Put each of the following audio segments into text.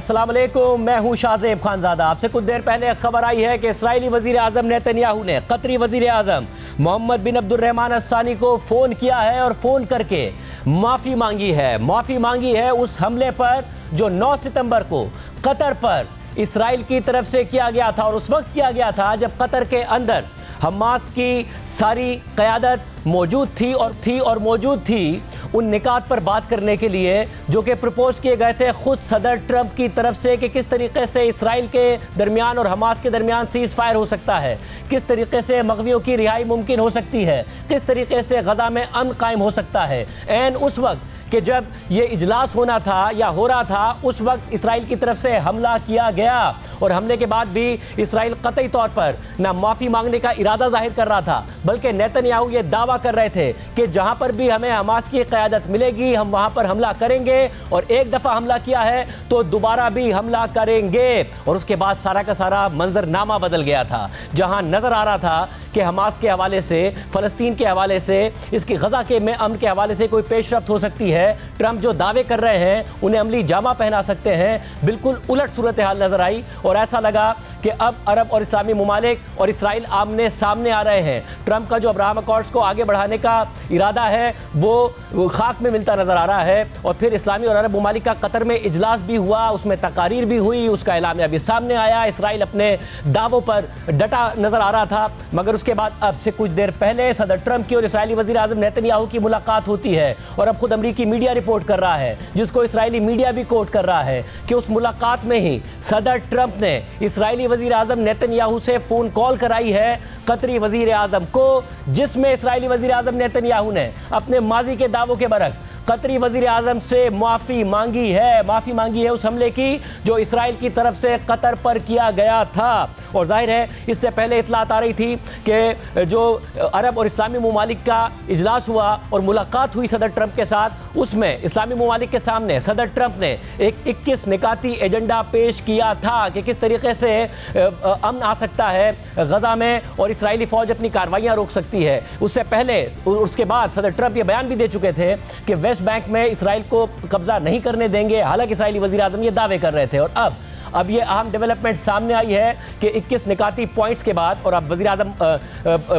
अस्सलाम वालेकुम, मैं हूं शाहजेब खानजादा। आपसे कुछ देर पहले खबर आई है कि इस्राएली वजीर आज़म नेतन्याहू ने कतरी वजीर आज़म मोहम्मद बिन अब्दुर्रहमान अस्सानी को फ़ोन किया है और फ़ोन करके माफ़ी मांगी है उस हमले पर जो 9 सितंबर को कतर पर इसराइल की तरफ से किया गया था। और उस वक्त किया गया था जब कतर के अंदर हमास की सारी क़यादत मौजूद थी और मौजूद थी उन निकात पर बात करने के लिए जो कि प्रपोज किए गए थे खुद सदर ट्रंप की तरफ से कि किस तरीके से इसराइल के दरमियान और हमास के दरमियान सीज़ फायर हो सकता है, किस तरीके से मग़वियों की रिहाई मुमकिन हो सकती है, किस तरीके से गज़ा में अमन कायम हो सकता है। एंड उस वक्त कि जब ये इजलास होना था या हो रहा था उस वक्त इसराइल की तरफ से हमला किया गया और हमले के बाद भी इसराइल कतई तौर पर ना माफ़ी मांगने का इरादा जाहिर कर रहा था, बल्कि नेतन्याहू ये दावा कर रहे थे कि जहां पर भी हमें हमास की क़यादत मिलेगी हम वहां पर हमला करेंगे और एक दफ़ा हमला किया है तो दोबारा भी हमला करेंगे। और उसके बाद सारा का सारा मंजरनामा बदल गया था, जहां नज़र आ रहा था कि हमास के हवाले से, फ़लस्तीन के हवाले से, इसकी गज़ा के में अमन के हवाले से कोई पेशरफ्त हो सकती है। ट्रंप जो दावे कर रहे हैं उन्हें अमली जामा पहना सकते हैं। बिल्कुल उलट सूरत हाल नजर आई और ऐसा लगा कि अब अरब और इस्लामी ममालिक और इसराइल आमने सामने आ रहे हैं। ट्रंप का जो अब्राहम अकॉर्ड्स को आगे बढ़ाने का इरादा है वो खाक में मिलता नजर आ रहा है। और फिर इस्लामी और अरब ममालिक का कतर में इजलास भी हुआ, उसमें तकारीर भी हुई, उसका ऐलान अभी सामने आया। इसराइल अपने दावों पर डटा नजर आ रहा था, मगर उसके बाद अब से कुछ देर पहले सदर ट्रंप की और इसराइली वजीर आज़म नेतन्याहू की मुलाकात होती है। और अब खुद अमरीकी मीडिया रिपोर्ट कर रहा है, जिसको इसराइली मीडिया भी कोट कर रहा है, कि उस मुलाकात में ही सदर ट्रंप ने इसराइली वजीर आज़म नेतन्याहू से फ़ोन कॉल कराई है कतरी वजीर आज़म को, जिसमें इसराइली वजीर आज़म नेतन्याहू ने अपने माजी के दावों के बरक्स कतरी वजीर आज़म से माफ़ी मांगी है उस हमले की जो इसराइल की तरफ से कतर पर किया गया था। और जाहिर है इससे पहले इतलात आ रही थी कि जो अरब और इस्लामी ममालिक का इजलास हुआ और मुलाकात हुई सदर ट्रंप के साथ, उसमें इस्लामी ममालिक के सामने सदर ट्रंप ने एक 21 निकाती एजेंडा पेश किया था कि किस तरीके से अमन आ सकता है गज़ा में और इसराइली फ़ौज अपनी कार्रवाइयाँ रोक सकती है। उससे पहले उसके बाद सदर ट्रंप ये बयान भी दे चुके थे कि वेस्ट बैंक में इसराइल को कब्जा नहीं करने देंगे, हालांकि इसराइली वज़ीर आज़म ये दावे कर रहे थे। और अब ये अहम डेवलपमेंट सामने आई है कि 21 निकाती पॉइंट्स के बाद, और अब वज़ीर आज़म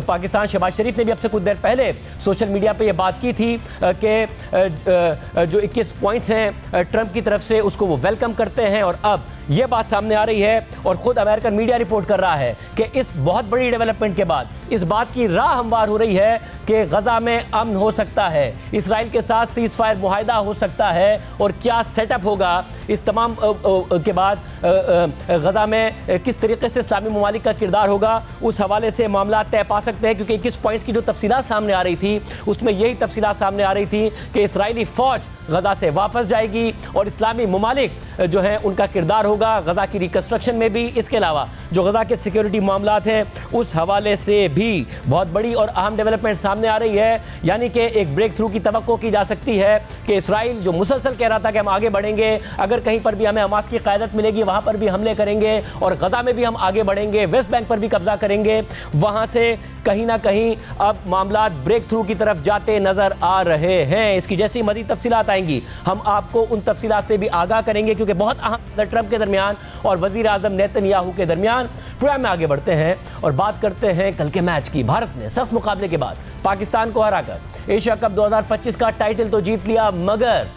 पाकिस्तान शहबाज शरीफ ने भी अब से कुछ देर पहले सोशल मीडिया पे ये बात की थी कि जो 21 पॉइंट्स हैं ट्रंप की तरफ से उसको वो वेलकम करते हैं। और अब ये बात सामने आ रही है और ख़ुद अमेरिकन मीडिया रिपोर्ट कर रहा है कि इस बहुत बड़ी डेवलपमेंट के बाद इस बात की राह हमवार हो रही है कि गज़ा में अमन हो सकता है, इसराइल के साथ सीज़ फायर मुआहदा हो सकता है। और क्या सेटअप होगा इस तमाम के बाद गज़ा में किस तरीके से इस्लामी ममालिक का किरदार होगा, उस हवाले से मामला तय पा सकते हैं। क्योंकि 21 पॉइंट्स की जो तफसीलात सामने आ रही थी उसमें यही तफसीलात सामने आ रही थी कि इसराइली फ़ौज गज़ा से वापस जाएगी और इस्लामी ममालिक जो है उनका किरदार होगा गज़ा की रिकन्स्ट्रक्शन में भी। इसके अलावा जो गज़ा के सिक्योरिटी मामलात हैं उस हवाले से भी बहुत बड़ी और अहम डेवलपमेंट सामने आ रही है। यानी कि एक ब्रेक थ्रू की तवक्को की जा सकती है कि इसराइल जो मुसलसल कह रहा था कि हम आगे बढ़ेंगे, अगर कहीं पर भी हमें हमास की क़यादत मिलेगी वहाँ पर भी हमले करेंगे और गज़ा में भी हम आगे बढ़ेंगे, वेस्ट बैंक पर भी कब्जा करेंगे, वहाँ से कहीं ना कहीं अब मामलात ब्रेक थ्रू की तरफ जाते नज़र आ रहे हैं। इसकी जैसी मज़ीद तफसीलात आएंगी हम आपको उन तफसीलात से भी आगाह करेंगे, क्योंकि बहुत अहम ट्रंप के दरमियान और वज़ीर आज़म नेतन्याहू के दरमियान। प्रोग्राम में आगे बढ़ते हैं और बात करते हैं कल के मैच की। भारत ने सख्त मुकाबले के बाद पाकिस्तान को हराकर एशिया कप 2025 का टाइटल तो जीत लिया, मगर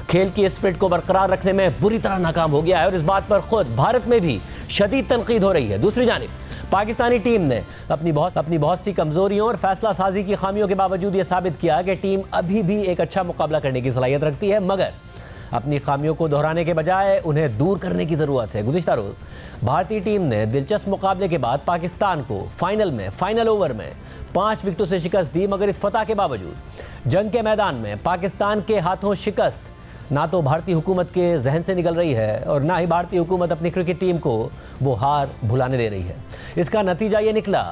खेल की स्पिरिट को बरकरार रखने में बुरी तरह नाकाम हो गया है और इस बात पर खुद भारत में भी शदीद तनकीद हो रही है। दूसरी जानिब पाकिस्तानी टीम ने अपनी बहुत सी कमज़ोरियों और फैसला साजी की खामियों के बावजूद ये साबित किया कि टीम अभी भी एक अच्छा मुकाबला करने की सलाहियत रखती है, मगर अपनी खामियों को दोहराने के बजाय उन्हें दूर करने की ज़रूरत है। गुज़िश्ता रोज़ भारतीय टीम ने दिलचस्प मुकाबले के बाद पाकिस्तान को फाइनल ओवर में 5 विकेटों से शिकस्त दी, मगर इस फतह के बावजूद जंग के मैदान में पाकिस्तान के हाथों शिकस्त ना तो भारतीय हुकूमत के जहन से निकल रही है और ना ही भारतीय हुकूमत अपनी क्रिकेट टीम को वो हार भुलाने दे रही है। इसका नतीजा ये निकला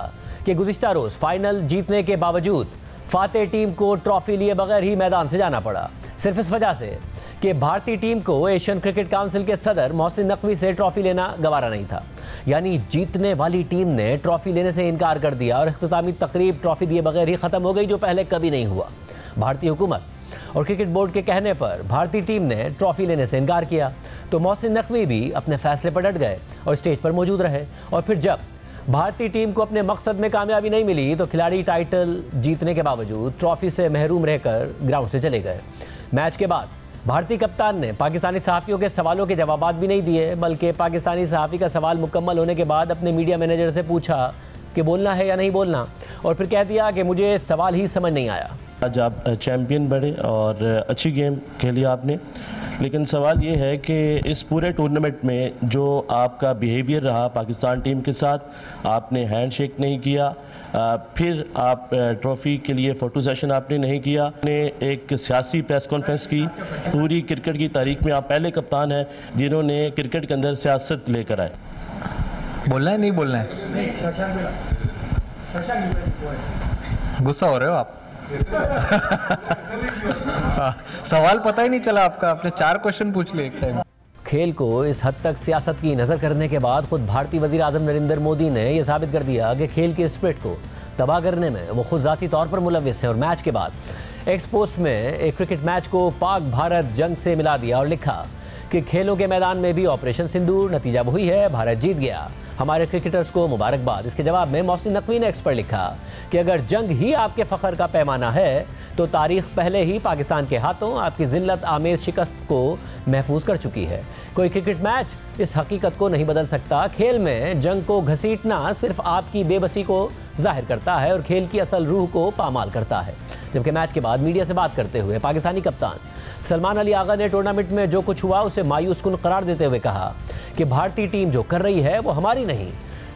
कि गुज़िश्ता रोज़ फाइनल जीतने के बावजूद फातेह टीम को ट्रॉफी लिए बगैर ही मैदान से जाना पड़ा, सिर्फ इस वजह से कि भारतीय टीम को एशियन क्रिकेट काउंसिल के सदर मोहसिन नकवी से ट्रॉफी लेना गवारा नहीं था। यानी जीतने वाली टीम ने ट्रॉफी लेने से इनकार कर दिया और इख्तितामी तकरीब ट्रॉफी दिए बगैर ही ख़त्म हो गई, जो पहले कभी नहीं हुआ। भारतीय हुकूमत और क्रिकेट बोर्ड के कहने पर भारतीय टीम ने ट्रॉफी लेने से इनकार किया तो मोहसिन नकवी भी अपने फैसले पर डट गए और स्टेज पर मौजूद रहे। और फिर जब भारतीय टीम को अपने मकसद में कामयाबी नहीं मिली तो खिलाड़ी टाइटल जीतने के बावजूद ट्रॉफी से महरूम रहकर ग्राउंड से चले गए। मैच के बाद भारतीय कप्तान ने पाकिस्तानी सहाफ़ियों के सवालों के जवाब भी नहीं दिए, बल्कि पाकिस्तानी सहाफ़ी का सवाल मुकम्मल होने के बाद अपने मीडिया मैनेजर से पूछा कि बोलना है या नहीं बोलना, और फिर कह दिया कि मुझे सवाल ही समझ नहीं आया। आज आप चैम्पियन बने और अच्छी गेम खेली आपने, लेकिन सवाल ये है कि इस पूरे टूर्नामेंट में जो आपका बिहेवियर रहा पाकिस्तान टीम के साथ, आपने हैंडशेक नहीं किया, फिर आप ट्रॉफ़ी के लिए फ़ोटो सेशन आपने नहीं किया, आपने एक सियासी प्रेस कॉन्फ्रेंस की। पूरी क्रिकेट की तारीख में आप पहले कप्तान हैं जिन्होंने क्रिकेट के अंदर सियासत लेकर आए। बोलना है नहीं बोलना है? गुस्सा हो रहे हो आप? सवाल पता ही नहीं चला आपका, आपने 4 क्वेश्चन पूछ लिए एक टाइम। खेल को इस हद तक सियासत की नज़र करने के बाद खुद भारतीय वज़ीर आज़म नरेंद्र मोदी ने यह साबित कर दिया कि खेल के स्पिरिट को तबाह करने में वो खुद ज़ाती तौर पर मुलव्विस है। और मैच के बाद एक्स पोस्ट में एक क्रिकेट मैच को पाक भारत जंग से मिला दिया और लिखा कि खेलों के मैदान में भी ऑपरेशन सिंदूर, नतीजा वही है, भारत जीत गया, हमारे क्रिकेटर्स को मुबारकबाद। इसके जवाब में मोहसिन नकवी ने एक्स पर लिखा कि अगर जंग ही आपके फ़ख्र का पैमाना है तो तारीख पहले ही पाकिस्तान के हाथों आपकी जिल्लत आमेज शिकस्त को महफूज कर चुकी है। कोई क्रिकेट मैच इस हकीकत को नहीं बदल सकता। खेल में जंग को घसीटना सिर्फ आपकी बेबसी को जाहिर करता है और खेल की असल रूह को पामाल करता है। जबकि मैच के बाद मीडिया से बात करते हुए पाकिस्तानी कप्तान सलमान अली आगा ने टूर्नामेंट में जो कुछ हुआ उसे मायूस कुन करार देते हुए कहा कि भारतीय टीम जो कर रही है वो हमारी नहीं,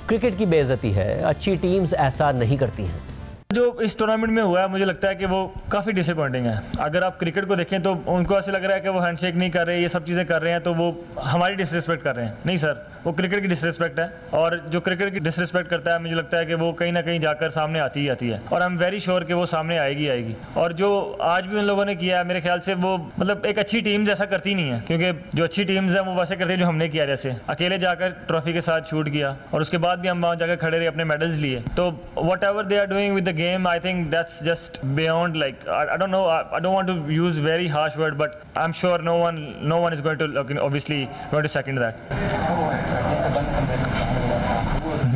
क्रिकेट की बेइज्जती है, अच्छी टीम्स ऐसा नहीं करती हैं। जो इस टूर्नामेंट में हुआ है मुझे लगता है कि वो काफ़ी डिसअपॉइंटिंग है। अगर आप क्रिकेट को देखें तो उनको ऐसे लग रहा है कि वो हैंडशेक नहीं कर रहे, ये सब चीज़ें कर रहे हैं तो वो हमारी डिसरिस्पेक्ट कर रहे हैं। नहीं सर, वो क्रिकेट की डिसरिस्पेक्ट है, और जो क्रिकेट की डिसरिस्पेक्ट करता है मुझे लगता है कि वो कहीं ना कहीं जाकर सामने आती ही आती है, और आई एम वेरी श्योर कि वो सामने आएगी। और जो आज भी उन लोगों ने किया है मेरे ख्याल से वो मतलब एक अच्छी टीम जैसा करती नहीं है, क्योंकि जो अच्छी टीम्स हैं वो वैसे करती है जो हमने किया, जैसे अकेले जाकर ट्रॉफी के साथ शूट किया और उसके बाद भी हम वहाँ जाकर खड़े रहे, अपने मेडल्स लिए। तो whatever they are doing with the game, I think that's just beyond, like I don't know, I don't want to use very harsh word, but I'm sure no one is going to obviously going to second that.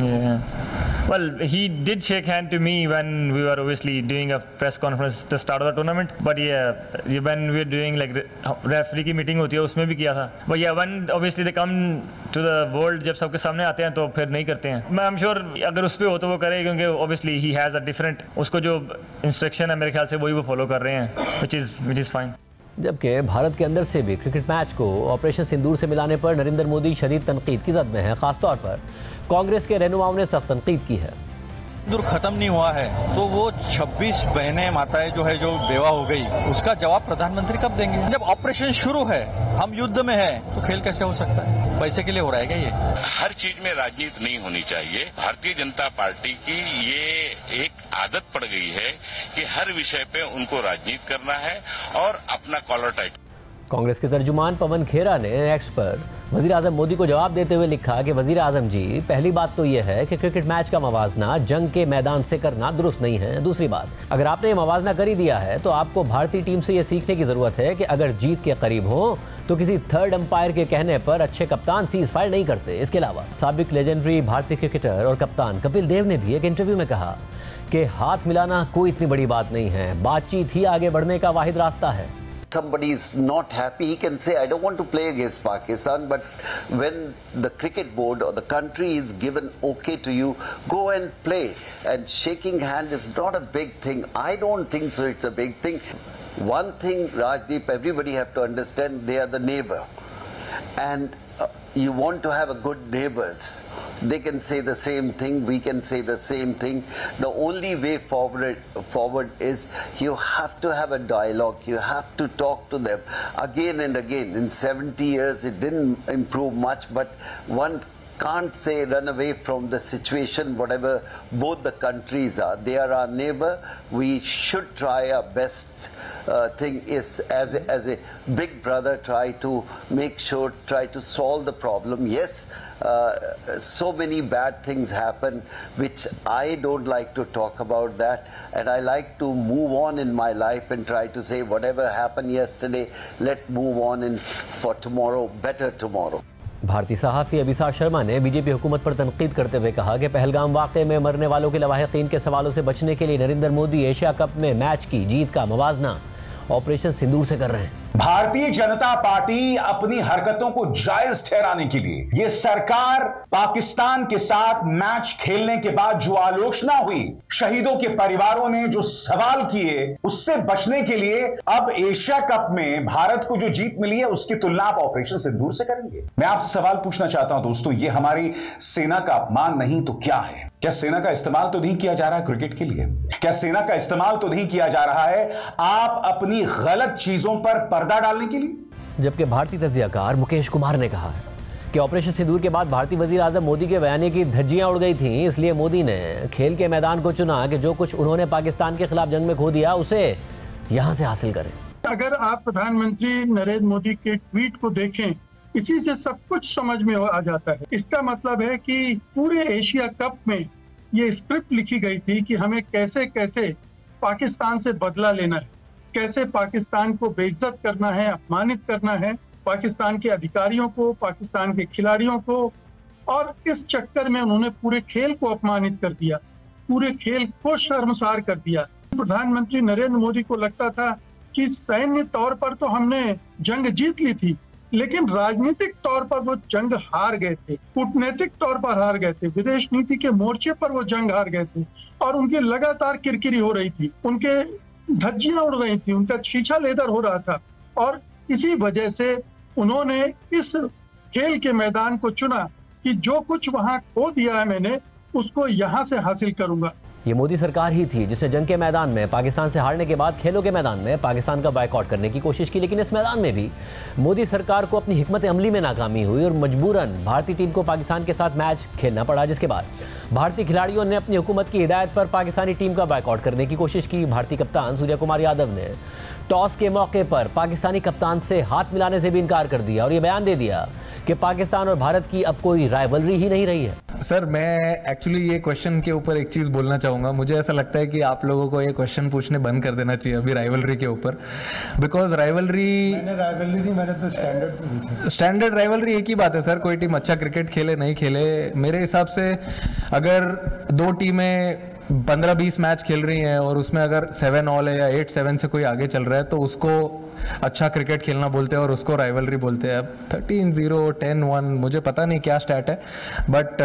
Yeah. Well, he did shake hand to me when we were obviously doing a press conference at the start of the tournament. But yeah, when we were doing like referee की meeting होती है उसमें भी किया था. But yeah, when obviously they come to the world, जब सबके सामने आते हैं तो फिर नहीं करते हैं. मैं I'm sure अगर उस पे हो तो वो करे, क्योंकि obviously he has a different, उसको जो instruction है मेरे ख्याल से वही वो follow कर रहे हैं, which is fine. जबकि भारत के अंदर से भी क्रिकेट मैच को ऑपरेशन सिंदूर से मिलाने पर नरेंद्र मोदी शदीद तनकीद की जद में है। खासतौर पर कांग्रेस के रहनुमाओं ने सख्त तनकीद की है। सिंदूर खत्म नहीं हुआ है तो वो 26 बहनें माताएं जो है जो बेवा हो गई, उसका जवाब प्रधानमंत्री कब देंगे? जब ऑपरेशन शुरू है, हम युद्ध में है, तो खेल कैसे हो सकता है? पैसे के लिए हो रहा है क्या ये? हर चीज में राजनीति नहीं होनी चाहिए। भारतीय जनता पार्टी की ये एक आदत पड़ गई है कि हर विषय पे उनको राजनीति करना है और अपना कॉलर टाइट। कांग्रेस के तर्जुमान पवन खेरा ने एक्स पर वजीर आजम मोदी को जवाब देते हुए लिखा कि वजीर आजम जी, पहली बात तो यह है कि क्रिकेट मैच का मवाजना जंग के मैदान से करना दुरुस्त नहीं है। दूसरी बात, अगर आपने ये मवाजना कर ही दिया है तो आपको भारतीय टीम से ये सीखने की जरूरत है कि अगर जीत के करीब हो तो किसी थर्ड अंपायर के कहने पर अच्छे कप्तान सीज फायर नहीं करते। इसके अलावा साबिक लेजेंडरी भारतीय क्रिकेटर और कप्तान कपिल देव ने भी एक इंटरव्यू में कहा कि हाथ मिलाना कोई इतनी बड़ी बात नहीं है, बातचीत ही आगे बढ़ने का वाहिद रास्ता है। Somebody is not happy, he can say, I don't want to play against Pakistan, but when the cricket board or the country is given okay to you, go and play. And shaking hand is not a big thing. I don't think so it's a big thing. One thing, Rajdeep, everybody have to understand, they are the neighbor. And you want to have a good neighbors. They can say the same thing, we can say the same thing. The only way forward is you have to have a dialogue, you have to talk to them again and again. In 70 years it didn't improve much, but one can't say run away from the situation, whatever both the countries are. They are our neighbor. We should try our best. Thing is, as a big brother, try to solve the problem. Yes, so many bad things happen, which I don't like to talk about that, and I like to move on in my life and try to say whatever happened yesterday, let's move on in for tomorrow, better tomorrow. भारतीय सहाफ़ी अभिषेक शर्मा ने BJP हुकूमत पर तनकीद करते हुए कहा कि पहलगाम वाक़े में मरने वालों के लवाहिकीन के सवालों से बचने के लिए नरेंद्र मोदी एशिया कप में मैच की जीत का मवाजना ऑपरेशन सिंदूर से कर रहे हैं। भारतीय जनता पार्टी अपनी हरकतों को जायज ठहराने के लिए ये सरकार पाकिस्तान के साथ मैच खेलने के बाद जो आलोचना हुई, शहीदों के परिवारों ने जो सवाल किए, उससे बचने के लिए अब एशिया कप में भारत को जो जीत मिली है उसकी तुलना आप ऑपरेशन सिंदूर से करेंगे। मैं आपसे सवाल पूछना चाहता हूं दोस्तों, ये हमारी सेना का अपमान नहीं तो क्या है? क्या सेना का इस्तेमाल तो नहीं किया जा रहा है क्रिकेट के लिए? क्या सेना का इस्तेमाल तो नहीं किया जा रहा है आप अपनी गलत चीजों पर पर्दा डालने के लिए? जबकि भारतीय तज्जियाकार मुकेश कुमार ने कहा है कि ऑपरेशन सिंदूर के बाद भारतीय वजीर आजम मोदी के बयाने की धज्जियां उड़ गई थीं, इसलिए मोदी ने खेल के मैदान को चुना कि जो कुछ उन्होंने पाकिस्तान के खिलाफ जंग में खो दिया उसे यहां से हासिल करें। अगर आप प्रधानमंत्री नरेंद्र मोदी के ट्वीट को देखें, इसी से सब कुछ समझ में आ जाता है। इसका मतलब है कि पूरे एशिया कप में ये स्क्रिप्ट लिखी गई थी कि हमें कैसे कैसे पाकिस्तान से बदला लेना है, कैसे पाकिस्तान को बेइज्जत करना है, अपमानित करना है, पाकिस्तान के अधिकारियों को, पाकिस्तान के खिलाड़ियों को, और इस चक्कर में उन्होंने पूरे खेल को अपमानित कर दिया, पूरे खेल को शर्मसार कर दिया। प्रधानमंत्री नरेंद्र मोदी को लगता था कि सैन्य तौर पर तो हमने जंग जीत ली थी, लेकिन राजनीतिक तौर पर वो जंग हार गए थे, कूटनीतिक तौर पर हार गए थे, विदेश नीति के मोर्चे पर वो जंग हार गए थे, और उनकी लगातार किरकिरी हो रही थी, उनके धज्जियां उड़ रही थी, उनका छीछा लेदर हो रहा था, और इसी वजह से उन्होंने इस खेल के मैदान को चुना कि जो कुछ वहां खो दिया है मैंने, उसको यहां से हासिल करूंगा। ये मोदी सरकार ही थी जिसने जंग के मैदान में पाकिस्तान से हारने के बाद खेलों के मैदान में पाकिस्तान का बायकॉट करने की कोशिश की, लेकिन इस मैदान में भी मोदी सरकार को अपनी हिकमत अमली में नाकामी हुई और मजबूरन भारतीय टीम को पाकिस्तान के साथ मैच खेलना पड़ा, जिसके बाद भारतीय खिलाड़ियों ने अपनी हुकूमत की हिदायत पर पाकिस्तानी टीम का बायकॉट करने की कोशिश की। भारतीय कप्तान सूर्य कुमार यादव ने टॉस के मौके पर पाकिस्तानी कप्तान से हाथ मिलाने से भी इनकार कर दिया और ये बयान दे दिया कि पाकिस्तान और भारत की अब कोई राइवलरी ही नहीं रही है। सर, मैं एक्चुअली ये क्वेश्चन के ऊपर एक चीज बोलना चाहूंगा। मुझे ऐसा लगता है कि आप लोगों को ये क्वेश्चन पूछने बंद कर देना चाहिए अभी राइवलरी के ऊपर, बिकॉज राइवलरी मैंने तो स्टैंडर्ड राइवलरी एक ही बात है सर, कोई टीम अच्छा क्रिकेट खेले नहीं खेले, मेरे हिसाब से अगर दो टीमें 15-20 मैच खेल रही हैं और उसमें अगर 7 ऑल है या 8-7 से कोई आगे चल रहा है तो उसको अच्छा क्रिकेट खेलना बोलते हैं और उसको राइवलरी बोलते हैं। अब 13-0, 10-1, मुझे पता नहीं क्या स्टैट है, but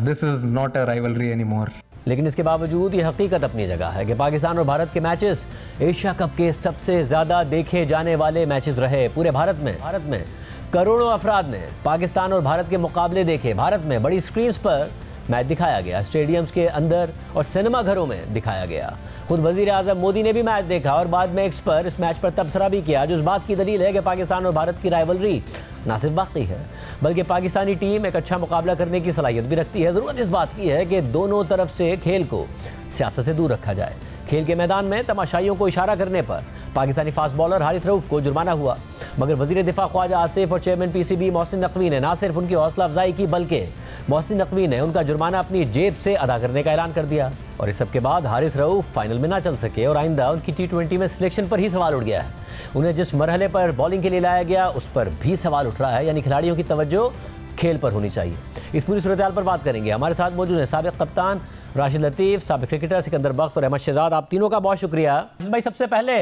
this is not a rivalry any more. लेकिन इसके बावजूद ये हकीकत अपनी जगह है कि पाकिस्तान और भारत के मैचेस एशिया कप के सबसे ज़्यादा देखे जाने वाले मैचेस रहे। पूरे भारत में करोड़ों अफराद ने पाकिस्तान और भारत के मुकाबले देखे। भारत में बड़ी स्क्रीन्स पर मैच दिखाया गया, स्टेडियम्स के अंदर और सिनेमा घरों में दिखाया गया। खुद वजीर आजम मोदी ने भी मैच देखा और बाद में एक्स पर इस मैच पर तबसरा भी किया, जो इस बात की दलील है कि पाकिस्तान और भारत की राइवलरी ना सिर्फ बाकी है बल्कि पाकिस्तानी टीम एक अच्छा मुकाबला करने की सलाहियत भी रखती है। ज़रूरत इस बात की है कि दोनों तरफ से खेल को सियासत से दूर रखा जाए। खेल के मैदान में तमाशाइयों को इशारा करने पर पाकिस्तानी फास्ट बॉलर हारिस रऊफ को जुर्माना हुआ, मगर वजीर दिफा ख्वाजा आसिफ और चेयरमैन पीसीबी मोहसिन नकवी ने ना सिर्फ उनकी हौसला अफजाई की बल्कि मोहसिन नकवी ने उनका जुर्माना अपनी जेब से अदा करने का ऐलान कर दिया। और इस सब के बाद हारिस रऊफ फाइनल में ना चल सके और आइंदा उनकी T20 में सिलेक्शन पर ही सवाल उठ गया है। उन्हें जिस मरहले पर बॉलिंग के लिए लाया गया उस पर भी सवाल उठ रहा है, यानी खिलाड़ियों की तवज्जो खेल पर होनी चाहिए। इस पूरी सूरत पर बात करेंगे। हमारे साथ मौजूद हैं साबिक कप्तान राशिद लतीफ़, साबिक क्रिकेटर सिकंदर बख्श और अहमद शहजाद। आप तीनों का बहुत शुक्रिया। भाई, सबसे पहले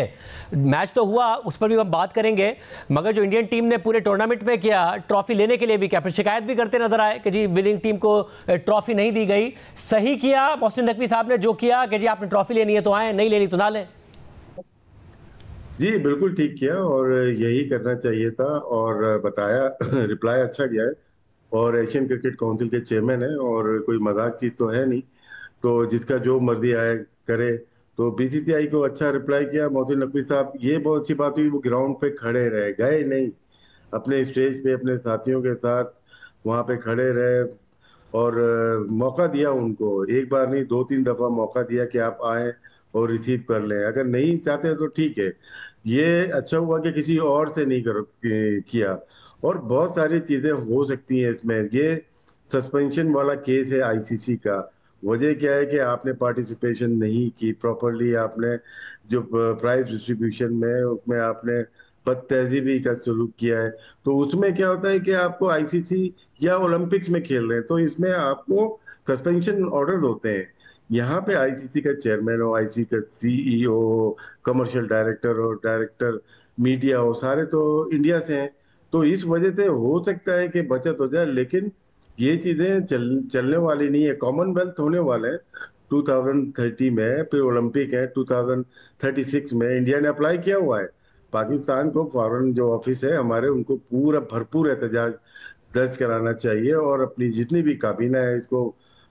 मैच तो हुआ, उस पर भी हम बात करेंगे, मगर जो इंडियन टीम ने पूरे टूर्नामेंट में किया, ट्रॉफी लेने के लिए भी क्या, फिर शिकायत भी करते नजर आए कि जी विनिंग टीम को ट्रॉफी नहीं दी गई। सही किया मोहसिन नकवी साहब ने जो किया कि जी आपने ट्रॉफी लेनी है तो आए, नहीं लेनी तो ना लें। जी बिल्कुल ठीक किया और यही करना चाहिए था और बताया, रिप्लाई अच्छा किया है। और एशियन क्रिकेट काउंसिल के चेयरमैन है और कोई मजाक चीज तो है नहीं, तो जिसका जो मर्जी आए करे। तो बीसीसीआई को अच्छा रिप्लाई किया मोहसिन नकवी साहब। ये बहुत अच्छी बात हुई, वो ग्राउंड पे खड़े रहे, गए नहीं, अपने स्टेज पे अपने साथियों के साथ वहाँ पे खड़े रहे और मौका दिया उनको, एक बार नहीं 2-3 दफा मौका दिया कि आप आए और रिसीव कर लें। अगर नहीं चाहते तो ठीक है, ये अच्छा हुआ कि किसी और से नहीं किया। और बहुत सारी चीजें हो सकती हैं इसमें। ये सस्पेंशन वाला केस है आईसीसी का, वजह क्या है कि आपने पार्टिसिपेशन नहीं की प्रॉपरली, आपने जो प्राइज डिस्ट्रीब्यूशन में उसमें आपने बदतहजीबी का सलूक किया है। तो उसमें क्या होता है कि आपको आईसीसी या ओलंपिक्स में खेल रहे हैं तो इसमें आपको सस्पेंशन ऑर्डर होते हैं। यहाँ पे आईसीसी का चेयरमैन हो, आईसीसी का सीईओ हो, कमर्शियल डायरेक्टर हो, डायरेक्टर मीडिया हो, सारे तो इंडिया से हैं। तो इस वजह से हो सकता है कि बचत हो जाए, लेकिन ये चीजें चलने वाली नहीं है। कॉमनवेल्थ होने वाले हैं 2030 में, फिर ओलंपिक है 2036 में। इंडिया ने अप्लाई किया हुआ है। पाकिस्तान को फॉरेन जो ऑफिस है हमारे, उनको पूरा भरपूर एहतजाज दर्ज कराना चाहिए और अपनी जितनी भी काबीना है इसको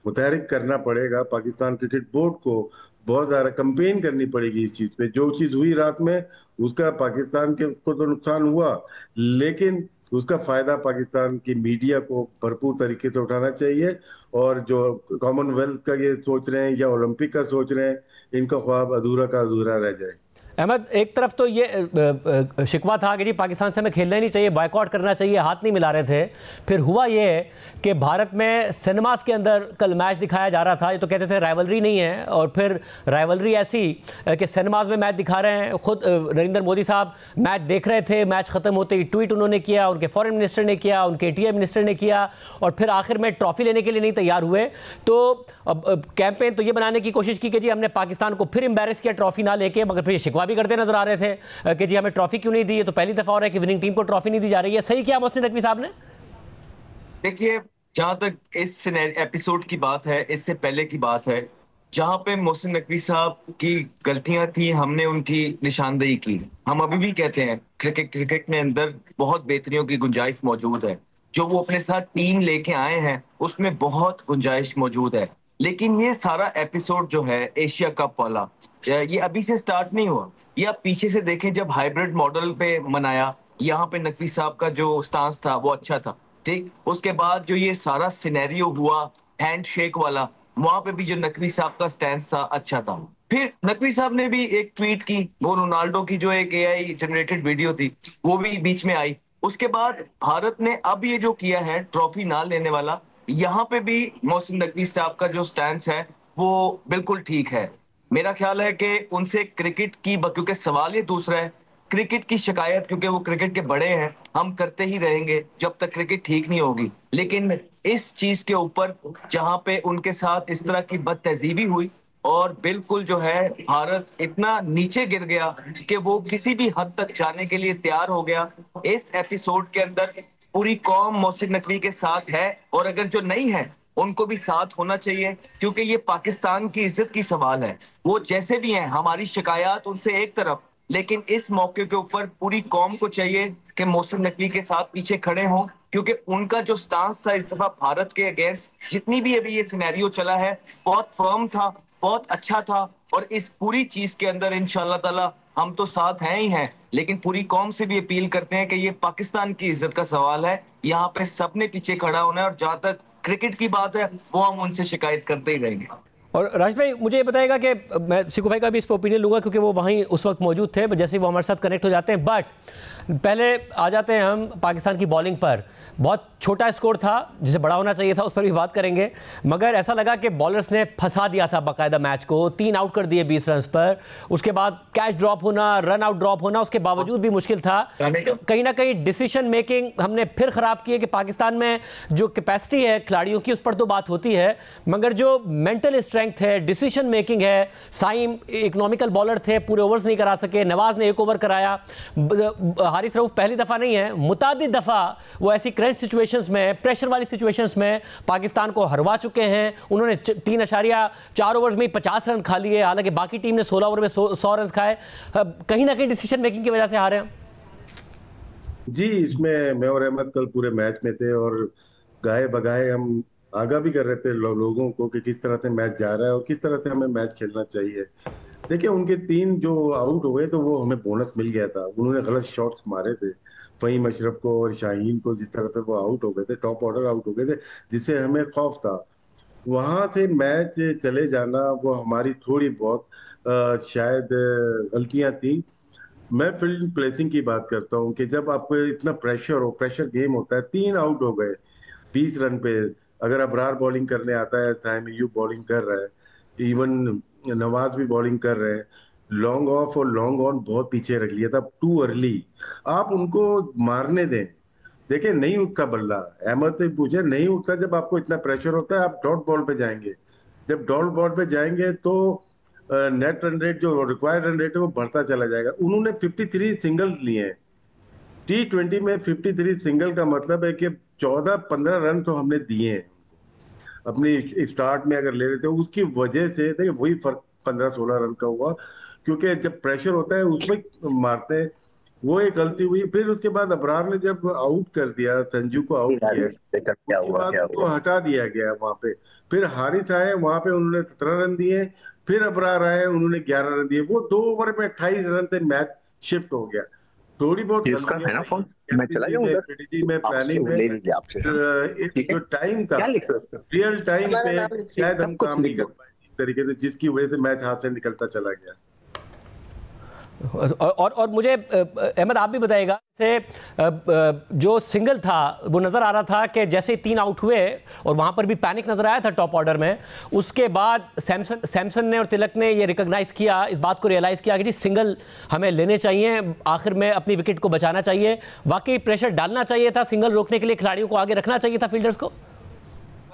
मुतहरिक करना पड़ेगा। पाकिस्तान क्रिकेट बोर्ड को बहुत ज्यादा कंपेन करनी पड़ेगी इस चीज पे। जो चीज हुई रात में उसका पाकिस्तान के को तो नुकसान हुआ, लेकिन उसका फायदा पाकिस्तान की मीडिया को भरपूर तरीके से उठाना चाहिए। और जो कॉमनवेल्थ का ये सोच रहे हैं या ओलंपिक का सोच रहे हैं, इनका ख्वाब अधूरा का अधूरा रह जाए। अहमद, एक तरफ तो ये शिकवा था कि जी पाकिस्तान से हमें खेलना ही नहीं चाहिए, बॉयकॉट करना चाहिए, हाथ नहीं मिला रहे थे। फिर हुआ ये कि भारत में सिनेमास के अंदर कल मैच दिखाया जा रहा था, ये तो कहते थे राइवलरी नहीं है, और फिर राइवलरी ऐसी कि सिनेमास में मैच दिखा रहे हैं। खुद नरेंद्र मोदी साहब मैच देख रहे थे, मैच ख़त्म होते ही ट्वीट उन्होंने किया, उनके फॉरेन मिनिस्टर ने किया, उनके टीआई मिनिस्टर ने किया, और फिर आखिर में ट्रॉफी लेने के लिए नहीं तैयार हुए। तो कैंपेन तो ये बनाने की कोशिश की कि जी हमने पाकिस्तान को फिर एम्बैरेस किया ट्रॉफी ना लेके, मगर फिर ये शिकवा भी करते नजर आ रहे थे कि जी हमें ट्रॉफी क्यों नहीं दी। ये तो पहली दफा हो रहा है कि विनिंग टीम को ट्रॉफी नहीं दी जा रही है। सही किया मोहसिन नकवी साहब ने? देखिए, जहां तक इस एपिसोड की बात है, इससे पहले की बात है, जहां पे मोहसिन नकवी साहब की गलतियां थी, हमने उनकी निशानदेही की। हम अभी भी कहते हैं क्रिकेट में अंदर बहुत बेहतरियों की गुंजाइश मौजूद है। जो वो अपने साथ टीम लेके आए हैं उसमें बहुत गुंजाइश मौजूद है। लेकिन ये सारा एपिसोड जो है एशिया कप वाला, ये अभी से स्टार्ट नहीं हुआ। ये आप पीछे से देखें, जब हाइब्रिड मॉडल पे मनाया, यहाँ पे नकवी साहब का जो स्टांस था वो अच्छा था, ठीक। उसके बाद जो ये सारा सिनेरियो हुआ हैंडशेक वाला, वहां पे भी जो नकवी साहब का स्टैंस था अच्छा था। फिर नकवी साहब ने भी एक ट्वीट की, वो रोनाल्डो की जो एक एआई जनरेटेड वीडियो थी वो भी बीच में आई। उसके बाद भारत ने अब ये जो किया है ट्रॉफी ना लेने वाला, यहाँ पे भी मोहसिन नकवी साहब का जो स्टैंस है वो बिल्कुल ठीक है। मेरा ख्याल है कि उनसे क्रिकेट की, क्योंकि सवाल ये दूसरा है, क्रिकेट की शिकायत, क्योंकि वो क्रिकेट के बड़े हैं, हम करते ही रहेंगे जब तक क्रिकेट ठीक नहीं होगी। लेकिन इस चीज के ऊपर जहां पे उनके साथ इस तरह की बदतहजीबी हुई और बिल्कुल जो है भारत इतना नीचे गिर गया कि वो किसी भी हद तक जाने के लिए तैयार हो गया। इस एपिसोड के अंदर पूरी कौम मोहसिन नकवी के साथ है, और अगर जो नहीं है उनको भी साथ होना चाहिए, क्योंकि ये पाकिस्तान की इज्जत की सवाल है। वो जैसे भी हैं, हमारी शिकायत उनसे एक तरफ, लेकिन इस मौके के ऊपर पूरी कौम को चाहिए कि मोहसिन नकवी के साथ पीछे खड़े हों, क्योंकि उनका जो स्टांस था इस दफा भारत के अगेंस्ट, जितनी भी अभी ये सिनेरियो चला है, बहुत फर्म था, बहुत अच्छा था। और इस पूरी चीज के अंदर इंशाअल्लाह ताला हम तो साथ हैं ही हैं, लेकिन पूरी कौम से भी अपील करते हैं कि ये पाकिस्तान की इज्जत का सवाल है, यहाँ पे सबने पीछे खड़ा होना है। और जहां तक क्रिकेट की बात है वो हम उनसे शिकायत करते ही रहेंगे। और राज भाई, मुझे ये बताएगा कि मैं सिकू भाई का भी इस पर ओपिनियन लूँगा, क्योंकि वो वहीं उस वक्त मौजूद थे, जैसे वो हमारे साथ कनेक्ट हो जाते हैं। बट पहले आ जाते हैं हम पाकिस्तान की बॉलिंग पर। बहुत छोटा स्कोर था, जिसे बड़ा होना चाहिए था, उस पर भी बात करेंगे, मगर ऐसा लगा कि बॉलर्स ने फंसा दिया था बाकायदा मैच को। 3 आउट कर दिए 20 रन पर, उसके बाद कैच ड्रॉप होना, रन आउट ड्रॉप होना, उसके बावजूद भी मुश्किल था। कहीं ना कहीं डिसीजन मेकिंग हमने फिर ख़राब की है कि पाकिस्तान में जो कैपेसिटी है खिलाड़ियों की, उस पर तो बात होती है, मगर जो मेंटल स्ट्रेंथ है, डिसीजन मेकिंग है। साइम इकोनॉमिकल बॉलर थे, पूरे ओवर्स नहीं करा सके, नवाज ने 1 ओवर कराया, हारिस रऊफ पहली दफ़ा नहीं है, मुतादिद दफ़ा वो ऐसी क्रंच सिचुएशंस में, प्रेशर वाली सिचुएशंस में पाकिस्तान को हरवा चुके हैं। उन्होंने 3.4 ओवर्स में 50 रन खा लिए, हालांकि बाकी टीम ने 16 ओवर में 100 रन खाए। कहीं ना कहीं डिसीजन मेकिंग की वजह से हारे हैं। जी, इसमें मैं और अहमद कल पूरे मैच में थे और गाए बगाए हम आगाह भी कर रहे थे लोगों को कि किस तरह से मैच जा रहा है और किस तरह से हमें मैच खेलना चाहिए। देखिए, उनके 3 जो आउट हुए तो वो हमें बोनस मिल गया था। उन्होंने गलत शॉट्स मारे थे, फ़हीम अशरफ को और शाहीन को, जिस तरह से वो आउट हो गए थे, टॉप ऑर्डर आउट हो गए थे, जिससे हमें खौफ था। वहां से मैच चले जाना वो हमारी थोड़ी बहुत शायद गलतियां थी। मैं फील्ड प्लेसिंग की बात करता हूँ कि जब आपको इतना प्रेशर हो, प्रेशर गेम होता है, 3 आउट हो गए 20 रन पे, अगर अबरार बॉलिंग करने आता है, साइम अय्यूब बॉलिंग कर रहा है, इवन नवाज भी बॉलिंग कर रहे हैं, लॉन्ग ऑफ और लॉन्ग ऑन बहुत पीछे रख लिया था, टू अर्ली। आप उनको मारने दें। देखिए नहीं उठता बल्ला, अहमद से पूछे, नहीं उठता जब आपको इतना प्रेशर होता है। आप डॉट बॉल पे जाएंगे, जब डॉट बॉल पे जाएंगे तो नेट रन रेट जो रिक्वायर्ड रन रेट है वो बढ़ता चला जाएगा। उन्होंने 53 सिंगल्स लिए हैं T20 में। 53 सिंगल का मतलब है कि 14-15 रन तो हमने दिए हैं अपनी स्टार्ट में। अगर ले लेते हो उसकी वजह से देखिए वही फर्क 15-16 रन का हुआ, क्योंकि जब प्रेशर होता है उसमें मारते हैं। वो एक गलती हुई। फिर उसके बाद अबरार ने जब आउट कर दिया, संजू को आउट किया, उसके बाद उनको हटा दिया गया वहां पे। फिर हारिस आए, वहां पे उन्होंने 17 रन दिए। फिर अबरार आए, उन्होंने 11 रन दिए। वो 2 ओवर में 28 रन से मैच शिफ्ट हो गया। थोड़ी बहुत इसका है ना फोन, मैं चला जाऊं उधर, स्ट्रेटेजी में, प्लानिंग में, जो टाइम था, रियल टाइम पे शायद हम काम नहीं कर पाए इस तरीके से, जिसकी वजह से मैच हाथ से निकलता चला गया। और मुझे अहमद आप भी बताइएगा, से जो सिंगल था वो नज़र आ रहा था कि जैसे ही 3 आउट हुए और वहाँ पर भी पैनिक नज़र आया था टॉप ऑर्डर में, उसके बाद सैमसन ने और तिलक ने ये रिकॉग्नाइज किया, इस बात को रियलाइज़ किया कि जी सिंगल हमें लेने चाहिए, आखिर में अपनी विकेट को बचाना चाहिए। वाकई प्रेशर डालना चाहिए था, सिंगल रोकने के लिए खिलाड़ियों को आगे रखना चाहिए था, फील्डर्स को।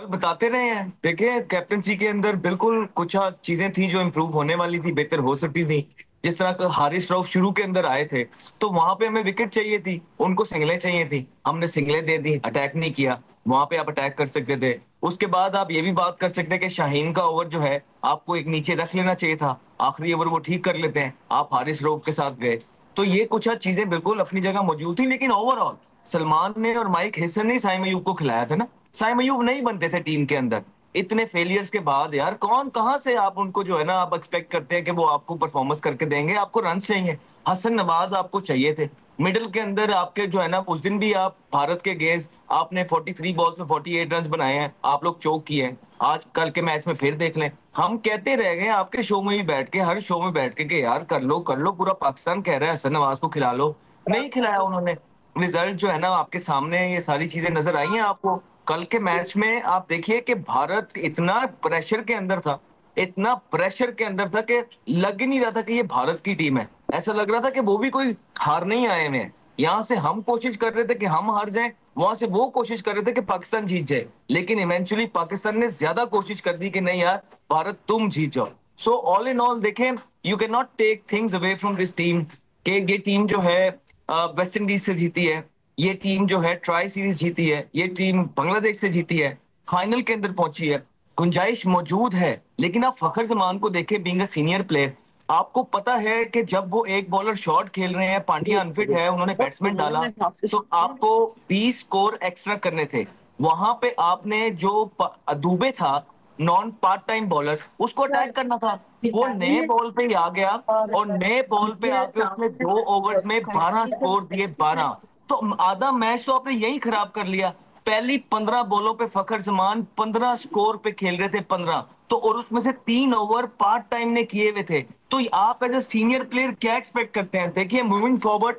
बताते रहे हैं, देखिए कैप्टनसी के अंदर बिल्कुल कुछ चीजें थी जो इम्प्रूव होने वाली थी, बेहतर हो सकती थी। जिस तरह का हारिस रऊफ शुरू के अंदर आए थे तो वहां पे हमें विकेट चाहिए थी, उनको सिंगलें चाहिए थी, हमने सिंगलें दे दी, अटैक नहीं किया। वहां पे आप अटैक कर सकते थे। उसके बाद आप ये भी बात कर सकते हैं कि शाहीन का ओवर जो है आपको एक नीचे रख लेना चाहिए था, आखिरी ओवर वो ठीक कर लेते हैं, आप हारिस रऊफ के साथ गए। तो ये कुछ चीजें बिल्कुल अपनी जगह मौजूद थी, लेकिन ओवरऑल सलमान ने और माइक हेसन ने साइम अय्यूब को खिलाया था ना। साइम अय्यूब नहीं बनते थे टीम के अंदर इतने फेलियर्स के बाद। यार कौन कहां से आप उनको जो है ना आप एक्सपेक्ट करते हैं कि वो आपको परफॉर्मेंस करके देंगे। आपको रन चाहिए, हसन नवाज आपको चाहिए थे मिडिल के अंदर आपके जो है ना। उस दिन भी आप भारत के अगेंस्ट आपने 43 बॉल्स में 48 रन बनाए हैं, आप लोग चौक किए हैं। आज कल के मैच में फिर देख लें, हम कहते रह गए आपके शो में भी बैठ के, हर शो में बैठ के यार कर लो, पूरा पाकिस्तान कह रहा है हसन नवाज को खिला लो, नहीं खिलाया उन्होंने। रिजल्ट जो है ना आपके सामने, ये सारी चीजें नजर आई हैं आपको। कल के मैच में आप देखिए कि भारत इतना प्रेशर के अंदर था, इतना प्रेशर के अंदर था कि लग ही नहीं रहा था कि ये भारत की टीम है। ऐसा लग रहा था कि वो भी कोई हार नहीं आए हुए हैं। यहाँ से हम कोशिश कर रहे थे कि हम हार जाएं, वहां से वो कोशिश कर रहे थे कि पाकिस्तान जीत जाए, लेकिन इवेंचुअली पाकिस्तान ने ज्यादा कोशिश कर दी कि नहीं यार भारत तुम जीत जाओ। सो ऑल इन ऑल देखें, you can not take things away from this team कि ये टीम जो है वेस्ट इंडीज से जीती है, ये टीम जो है ट्राई सीरीज जीती है, ये टीम बांग्लादेश से जीती है, फाइनल के अंदर पहुंची है, गुंजाइश मौजूद है। लेकिन आप फखर जमान को देखें, बीइंग अ सीनियर प्लेयर, आपको पता है कि जब वो एक बॉलर शॉट खेल रहे हैं, पांड्या अनफिट है, उन्होंने बैट्समैन डाला, तो आपको 20 स्कोर एक्स्ट्रा करने थे। वहां पे आपने जो दुबे था नॉन पार्ट टाइम बॉलर, उसको अटैक करना था। वो नए बॉल पे ही आ गया और नए बॉल पे आके उसने 2 ओवर्स में 12 स्कोर दिए, 12। तो आधा मैच तो आपने यही खराब कर लिया। पहली 15 बॉलों पे फखर जमान 15 स्कोर पे खेल रहे थे, 15 तो, और उसमें से 3 ओवर पार्ट टाइम ने किए हुए थे। तो आप एज ए सीनियर प्लेयर क्या एक्सपेक्ट करते हैं? देखिए मूविंग फॉरवर्ड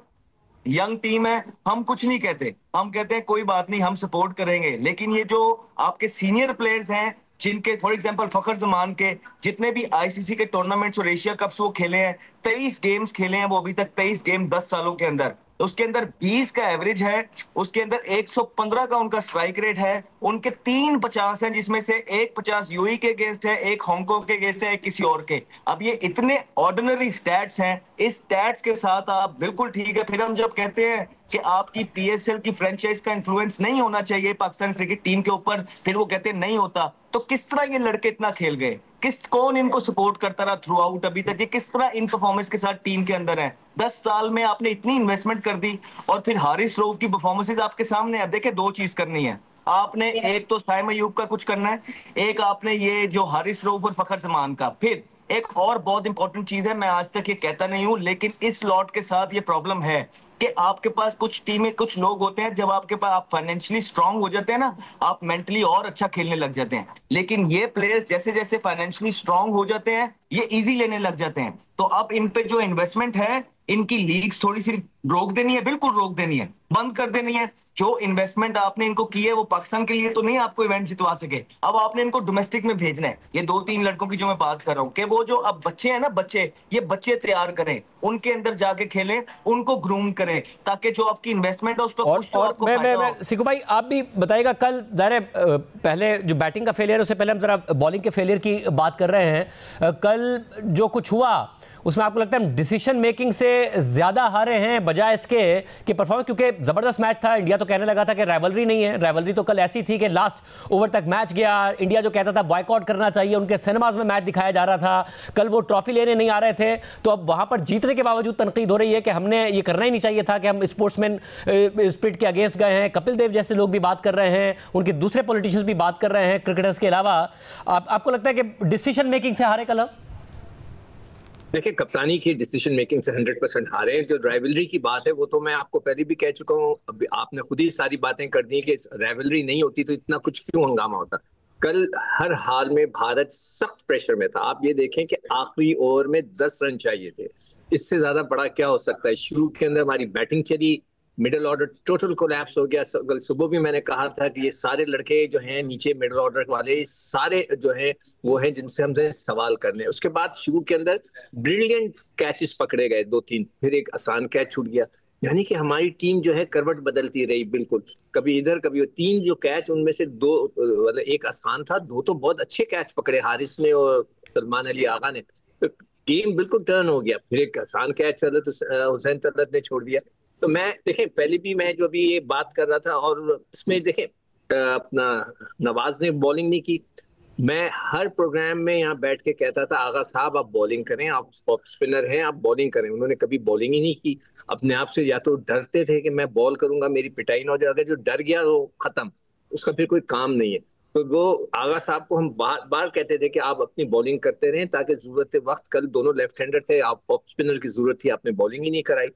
यंग टीम है, हम कुछ नहीं कहते, हम कहते हैं कोई बात नहीं, हम सपोर्ट करेंगे। लेकिन ये जो आपके सीनियर प्लेयर्स हैं, जिनके फॉर एग्जांपल फखर जमान के जितने भी आईसीसी के टूर्नामेंट्स और एशिया कप्स वो खेले हैं, 23 गेम्स खेले हैं वो अभी तक, 23 गेम 10 सालों के अंदर, उसके अंदर 20 का एवरेज है, उसके अंदर 115 का उनका स्ट्राइक रेट है, उनके 3 50 हैं, जिसमें से एक 50 यूएई के अगेंस्ट है, एक हांगकांग के अगेंस्ट है, एक किसी और के। अब ये इतने ऑर्डिनरी स्टैट्स हैं, इस स्टैट्स के साथ आप बिल्कुल ठीक है। फिर हम जब कहते हैं कि आपकी पीएसएल की फ्रेंचाइज का इन्फ्लुएंस नहीं होना चाहिए पाकिस्तान क्रिकेट टीम के ऊपर, फिर वो कहते हैं नहीं होता, तो किस तरह ये लड़के इतना खेल गए? कौन इनको सपोर्ट करता रहा थ्रू आउट अभी तक? ये किस तरह इन परफॉर्मेंस के साथ टीम के अंदर है? 10 साल में आपने इतनी इन्वेस्टमेंट कर दी और फिर हारिस रऊफ की परफॉर्मेंसेज आपके सामने है। अब देखिए 2 चीज करनी है आपने, एक तो साइम अय्यूब का कुछ करना है, एक आपने ये जो हारिस रऊफ और फखर जमान का। फिर एक और बहुत इंपॉर्टेंट चीज है, मैं आज तक ये कहता नहीं हूं, लेकिन इस लॉट के साथ ये प्रॉब्लम है कि आपके पास कुछ टीमें, कुछ लोग होते हैं, जब आपके पास आप फाइनेंशियली स्ट्रांग हो जाते हैं ना, आप मेंटली और अच्छा खेलने लग जाते हैं। लेकिन ये प्लेयर्स जैसे जैसे फाइनेंशियली स्ट्रांग हो जाते हैं, ये इजी लेने लग जाते हैं। तो अब इन पे जो इन्वेस्टमेंट है, इनकी लीग्स थोड़ी सी रोक देनी है, बिल्कुल रोक देनी है, बंद कर देनी है। जो इन्वेस्टमेंट आपने इनको की है वो पाकिस्तान के लिए तो नहीं आपको इवेंट जितवा सके, अब आपने इनको डोमेस्टिक में भेजना है। ये 2-3 लड़कों की जो मैं बात कर रहा हूँ कि वो जो अब बच्चे हैं ना, ये बच्चे तैयार करें, उनके अंदर जाके खेलें, उनको ग्रूम करें, ताकि जो आपकी इन्वेस्टमेंट है उसको और मैं सिकू भाई आप भी बताइएगा, कल ज़ाहिर पहले जो बैटिंग का फेलियर, उससे पहले हम जरा बॉलिंग के फेलियर की बात कर रहे हैं। कल जो कुछ हुआ उसमें आपको लगता है डिसीजन मेकिंग से ज़्यादा हारे हैं बजाय इसके कि परफॉर्मेंस, क्योंकि ज़बरदस्त मैच था। इंडिया तो कहने लगा था कि राइवलरी नहीं है, राइवलरी तो कल ऐसी थी कि लास्ट ओवर तक मैच गया। इंडिया जो कहता था बॉयकॉट करना चाहिए, उनके सिनेमाज में मैच दिखाया जा रहा था। कल वो ट्रॉफी लेने नहीं आ रहे थे, तो अब वहाँ पर जीतने के बावजूद तनकीद हो रही है कि हमने ये करना ही नहीं चाहिए था, कि हम स्पोर्ट्समैन स्पिरिट के अगेंस्ट गए हैं। कपिल देव जैसे लोग भी बात कर रहे हैं, उनके दूसरे पॉलिटिशियंस भी बात कर रहे हैं क्रिकेटर्स के अलावा। आपको लगता है कि डिसीजन मेकिंग से हारे कल? देखिए, कप्तानी की डिसीजन मेकिंग से 100% हारे हैं। जो राइवलरी की बात है वो तो मैं आपको पहले भी कह चुका हूँ, अभी आपने खुद ही सारी बातें कर दी कि राइवलरी नहीं होती तो इतना कुछ क्यों हंगामा होता। कल हर हाल में भारत सख्त प्रेशर में था। आप ये देखें कि आखिरी ओवर में 10 रन चाहिए थे, इससे ज्यादा बड़ा क्या हो सकता है। शुरू के अंदर हमारी बैटिंग चली, मिडिल ऑर्डर टोटल कोलैप्स हो गया। कल सुबह भी मैंने कहा था कि ये सारे लड़के जो हैं नीचे मिडिल ऑर्डर वाले, सारे जो हैं वो हैं जिनसे हमसे सवाल करने। उसके बाद शुरू के अंदर ब्रिलियंट कैचेस पकड़े गए 2-3, फिर एक आसान कैच छूट गया। यानी कि हमारी टीम जो है करवट बदलती रही, बिल्कुल कभी इधर कभी 3 जो कैच, उनमें से 2 मतलब एक आसान था, 2 तो बहुत अच्छे कैच पकड़े हारिस ने और सलमान अली आगा ने। तो गेम बिल्कुल टर्न हो गया। फिर एक आसान कैच हुसैन तलत ने छोड़ दिया। तो मैं देखें, पहले भी मैं जो अभी ये बात कर रहा था, और इसमें देखें अपना नवाज ने बॉलिंग नहीं की। मैं हर प्रोग्राम में यहाँ बैठ के कहता था, आगा साहब आप बॉलिंग करें, आप ऑफ स्पिनर हैं, आप बॉलिंग करें। उन्होंने कभी बॉलिंग ही नहीं की। अपने आप से या तो डरते थे कि मैं बॉल करूंगा मेरी पिटाई ना हो जाए, अगर जो डर गया वो खत्म, उसका फिर कोई काम नहीं है। तो वो आगा साहब को हम बार बार कहते थे कि आप अपनी बॉलिंग करते रहें ताकि जरूरत वक्त, कल दोनों लेफ्ट हैंडर थे, आप ऑफ स्पिनर की जरूरत थी, आपने बॉलिंग ही नहीं कराई।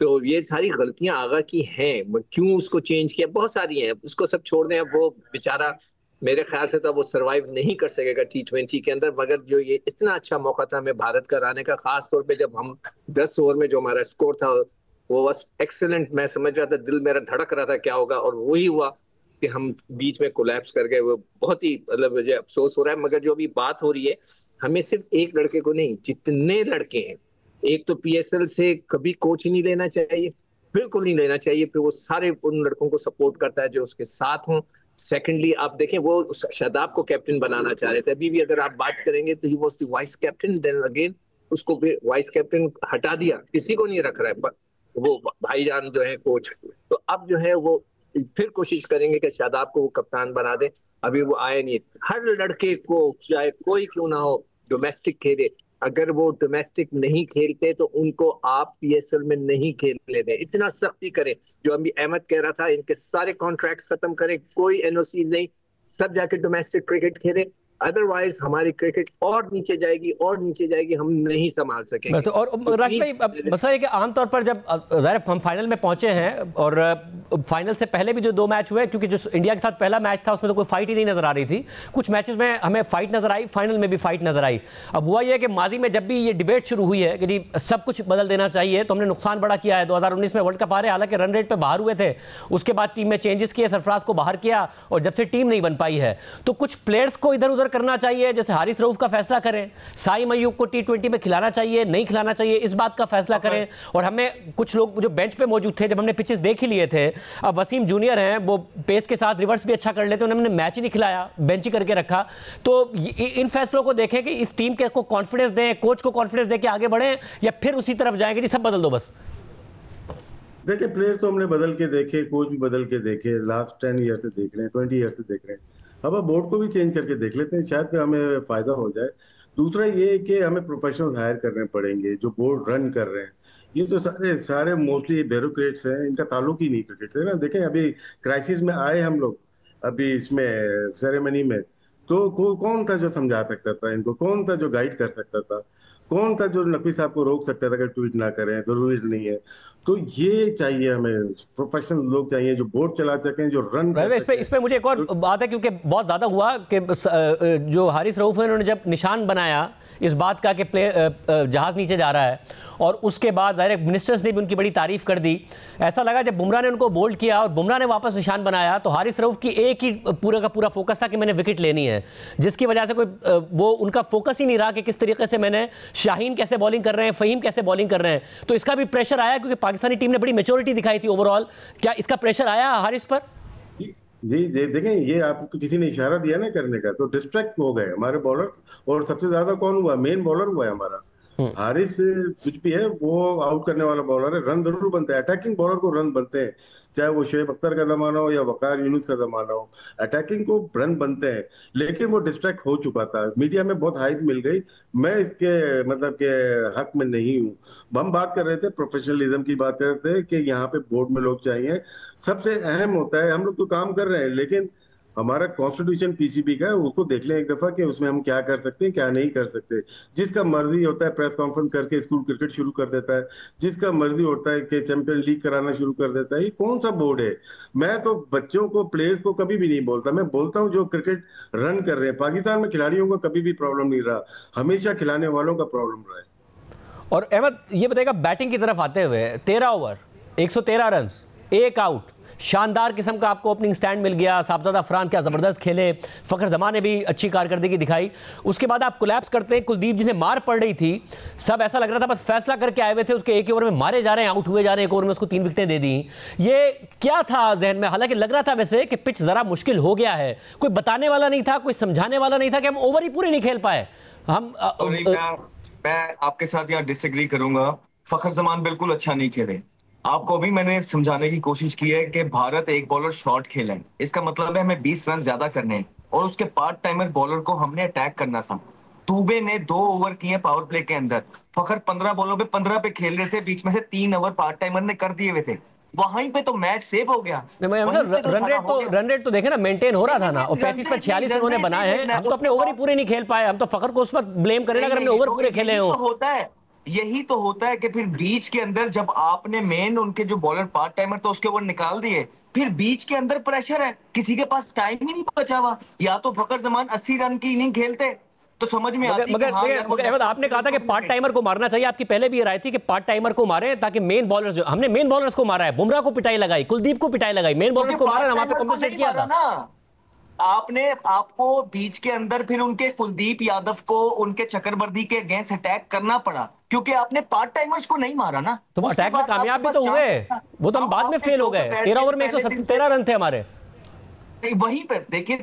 तो ये सारी गलतियां आगा की हैं। क्यों उसको चेंज किया, बहुत सारी हैं, उसको सब छोड़ दें। अब वो बेचारा मेरे ख्याल से तो वो सरवाइव नहीं कर सकेगा T20 के अंदर। मगर जो ये इतना अच्छा मौका था हमें भारत का आने का, खास तौर पे जब हम 10 ओवर में जो हमारा स्कोर था वो बस एक्सीलेंट। मैं समझ रहा था, दिल मेरा धड़क रहा था क्या होगा, और वही हुआ कि हम बीच में कोलैप्स कर गए। वो बहुत ही मतलब मुझे अफसोस हो रहा है। मगर जो अभी बात हो रही है, हमें सिर्फ एक लड़के को नहीं, जितने लड़के हैं, एक तो PSL से कभी कोच ही नहीं लेना चाहिए, बिल्कुल नहीं लेना चाहिए। फिर वो सारे उन लड़कों को सपोर्ट करता है जो उसके साथ हों। सेकेंडली आप देखें, वो शादाब को कैप्टन बनाना चाह रहे थे। अभी भी अगर आप बात करेंगे तो he was the vice captain, then again उसको भी वाइस कैप्टन हटा दिया, किसी को नहीं रख रहा है, वो भाईजान जो है कोच। तो अब जो है वो फिर कोशिश करेंगे कि शादाब को वो कप्तान बना दे। अभी वो आए नहीं। हर लड़के को चाहे कोई क्यों ना हो डोमेस्टिक खेले, अगर वो डोमेस्टिक नहीं खेलते तो उनको आप PSL में नहीं खेलने दें। इतना सख्ती करें, जो अभी अहमद कह रहा था, इनके सारे कॉन्ट्रैक्ट्स खत्म करें, कोई NOC नहीं, सब जाके डोमेस्टिक क्रिकेट खेलें। अदरवाइज हमारी क्रिकेट और नीचे जाएगी और नीचे जाएगी, हम नहीं संभाल सकेंगे। तो और राशिद भाई, मसला है कि आमतौर पर जब हम फाइनल में पहुंचे हैं, और फाइनल से पहले भी जो 2 मैच हुए, क्योंकि जो इंडिया के साथ पहला मैच था उसमें तो कोई फाइट ही नहीं नजर आ रही थी। कुछ मैचेस में हमें फाइट नजर आई, फाइनल में भी फाइट नजर आई। अब हुआ यह कि माजी में जब भी ये डिबेट शुरू हुई है कि जी सब कुछ बदल देना चाहिए, तो हमने नुकसान बड़ा किया है। 2019 में वर्ल्ड कप आ रहे, हालांकि रन रेट पर बाहर हुए थे, उसके बाद टीम में चेंजेस किए, सरफराज को बाहर किया, और जब से टीम नहीं बन पाई है तो कुछ प्लेयर्स को इधर उधर करना चाहिए। जैसे हारिस रऊफ का फैसला करें, साइम अय्यूब को T20 में खिलाना चाहिए नहीं खिलाना चाहिए, इस बात का फैसला करें। और हमें कुछ लोग जो बेंच पे मौजूद थे जब हमने पिचेस देख ही लिए थे, अब वसीम जूनियर हैं, वो पेस के साथ रिवर्स भी अच्छा कर लेते हैं, उन्होंने मैच ही नहीं खिलाया, बेंच ही करके रखा। तो इन फैसलों को देखें कि इस टीम के को कॉन्फिडेंस दें, कोच को कॉन्फिडेंस दें कि आगे बढ़ें, या फिर उसी तरफ जाएंगे जी सब बदल दो बस। देखिए, प्लेयर तो हमने बदल के देखे, कोच भी बदल के देखे, लास्ट 10 ईयर से देख रहे हैं, 20 ईयर से देख रहे हैं। अब बोर्ड को भी चेंज करके देख लेते हैं, शायद हमें फायदा हो जाए। दूसरा ये है कि हमें प्रोफेशनल हायर करने पड़ेंगे जो बोर्ड रन कर रहे हैं। ये तो सारे मोस्टली ब्यूरोक्रेट्स हैं, इनका ताल्लुक ही नहीं क्रिकेट से ना। देखें, अभी क्राइसिस में आए हम लोग, अभी इसमें सेरेमनी में, तो कौन था जो समझा सकता था इनको, कौन था जो गाइड कर सकता था, कौन था जो नकवी साहब को रोक सकता था कि ट्वीट ना करें, जरूरी नहीं है। तो ये चाहिए हमें, प्रोफेशनल लोग चाहिए जो बोर्ड चला सकें, जो रन कर सकें। इस पे मुझे एक और बात है, क्योंकि बहुत ज़्यादा हुआ कि जो हारिस रऊफ है उन्होंने जब निशान बनाया इस बात का कि जहाज़ नीचे जा रहा है, और उसके बाद ज़ाहिर मिनिस्टर्स ने भी उनकी बड़ी तारीफ कर दी। ऐसा लगा जब बुमराह ने उनको बोल्ड किया और बुमराह ने वापस निशान बनाया तो हारिस रऊफ की एक ही पूरा का पूरा फोकस था कि मैंने विकेट लेनी है, जिसकी वजह से कोई वो उनका फोकस ही नहीं रहा कि किस तरीके से मैंने शाहीन कैसे बॉलिंग कर रहे हैं, फ़हीम कैसे बॉलिंग कर रहे हैं। तो इसका भी प्रेशर आया क्योंकि पाकिस्तानी टीम ने बड़ी मेच्योरिटी दिखाई थी ओवरऑल। क्या इसका प्रेशर आया हारिस पर? जी देखें, ये आपको किसी ने इशारा दिया ना करने का, तो डिस्ट्रैक्ट हो गए हमारे बॉलर। और सबसे ज्यादा कौन हुआ? मेन बॉलर हुआ है हमारा हारिस। कुछ भी है, वो आउट करने वाला बॉलर है, रन जरूर बनते हैं, अटैकिंग बॉलर को रन बनते हैं, चाहे वो शोएब अख्तर का जमाना हो या वकार यूनुस का जमाना हो, अटैकिंग को रन बनते हैं। लेकिन वो डिस्ट्रैक्ट हो चुका था, मीडिया में बहुत हाइप मिल गई। मैं इसके मतलब के हक में नहीं हूँ। हम बात कर रहे थे प्रोफेशनलिज्म की, बात कर रहे थे कि यहाँ पे बोर्ड में लोग चाहिए। सबसे अहम होता है, हम लोग तो काम कर रहे हैं, लेकिन हमारा कॉन्स्टिट्यूशन पीसीबी का है, उसको देख लें एक दफा कि उसमें हम क्या कर सकते हैं, क्या नहीं कर सकते। जिसका मर्जी होता है प्रेस कॉन्फ्रेंस करके स्कूल क्रिकेट शुरू कर देता है, जिसका मर्जी होता है कि चैंपियन लीग कराना शुरू कर देता है। ये कौन सा बोर्ड है? मैं तो बच्चों को, प्लेयर्स को कभी भी नहीं बोलता, मैं बोलता हूँ जो क्रिकेट रन कर रहे हैं। पाकिस्तान में खिलाड़ियों को कभी भी प्रॉब्लम नहीं रहा, हमेशा खिलाने वालों का प्रॉब्लम रहा है। और अहमद ये बताएगा, बैटिंग की तरफ आते हुए 13 ओवर 113 रन, 1 आउट, शानदार किस्म का आपको ओपनिंग स्टैंड मिल गया। साबजादा फरहान क्या ज़बरदस्त खेले, फ़खर जमान ने भी अच्छी कारकर्दगी दिखाई। उसके बाद आप कोलैप्स करते हैं, कुलदीप जिन्हें मार पड़ रही थी, सब ऐसा लग रहा था बस फैसला करके आए हुए थे, उसके एक ओवर में मारे जा रहे हैं, आउट हुए जा रहे हैं, एक ओवर में उसको 3 विकेटें दे दी। ये क्या था जहन में? हालांकि लग रहा था वैसे कि पिच ज़रा मुश्किल हो गया है, कोई बताने वाला नहीं था, कोई समझाने वाला नहीं था कि हम ओवर ही पूरे नहीं खेल पाए। मैं आपके साथ यहाँ डिसएग्री करूंगा। फखर जमान बिल्कुल अच्छा नहीं खेले। आपको अभी मैंने समझाने की कोशिश की है कि भारत एक बॉलर शॉर्ट खेला है, इसका मतलब है हमें 20 रन ज्यादा करने हैं, और उसके पार्ट टाइमर बॉलर को हमने अटैक करना था। दुबे ने 2 ओवर किए पावर प्ले के अंदर, फखर 15 बॉलों पे 15 पे खेल रहे थे, बीच में से 3 ओवर पार्ट टाइमर ने कर दिए हुए थे, वहीं पे तो मैच सेव हो गया। रन रेट तो देखे ना, मेंटेन हो रहा था ना, और 35 पर 46 उन्होंने बनाए हैं। हम तो अपने ओवर ही पूरे नहीं खेल पाए, हम तो फखर को उस वक्त ब्लेम करें अगर हमने ओवर पूरे खेले हो। होता है, यही तो होता है कि फिर बीच के अंदर जब आपने मेन उनके जो बॉलर पार्ट टाइमर तो उसके ओवर निकाल दिए, फिर बीच के अंदर प्रेशर है, किसी के पास टाइम ही नहीं बचा हुआ। या तो फखर जमान 80 रन की इनिंग खेलते तो समझ में आती। मगर आपने कहा था कि पार्ट टाइमर को मारना चाहिए, आपकी पहले भी ये राय थी कि पार्ट टाइमर को मारे ताकि मेन बॉलर्स, हमने मेन बॉलर्स को मारा है, बुमराह को पिटाई लगाई, कुलदीप को पिटाई लगाई, मेन बॉलर्स को मारा, वहां पे कंपनसेट किया था। आपको बीच के अंदर फिर उनके कुलदीप यादव को उनके चक्रवर्ती के अगेंस्ट अटैक करना पड़ा, क्योंकि आपने पार्ट टाइमर्स को नहीं मारा ना। तो अटैक में कामयाब भी तो हुए, वो तो हम बाद में फेल हो गए। 13 ओवर में 113 रन थे हमारे। वहीं पे देखिए,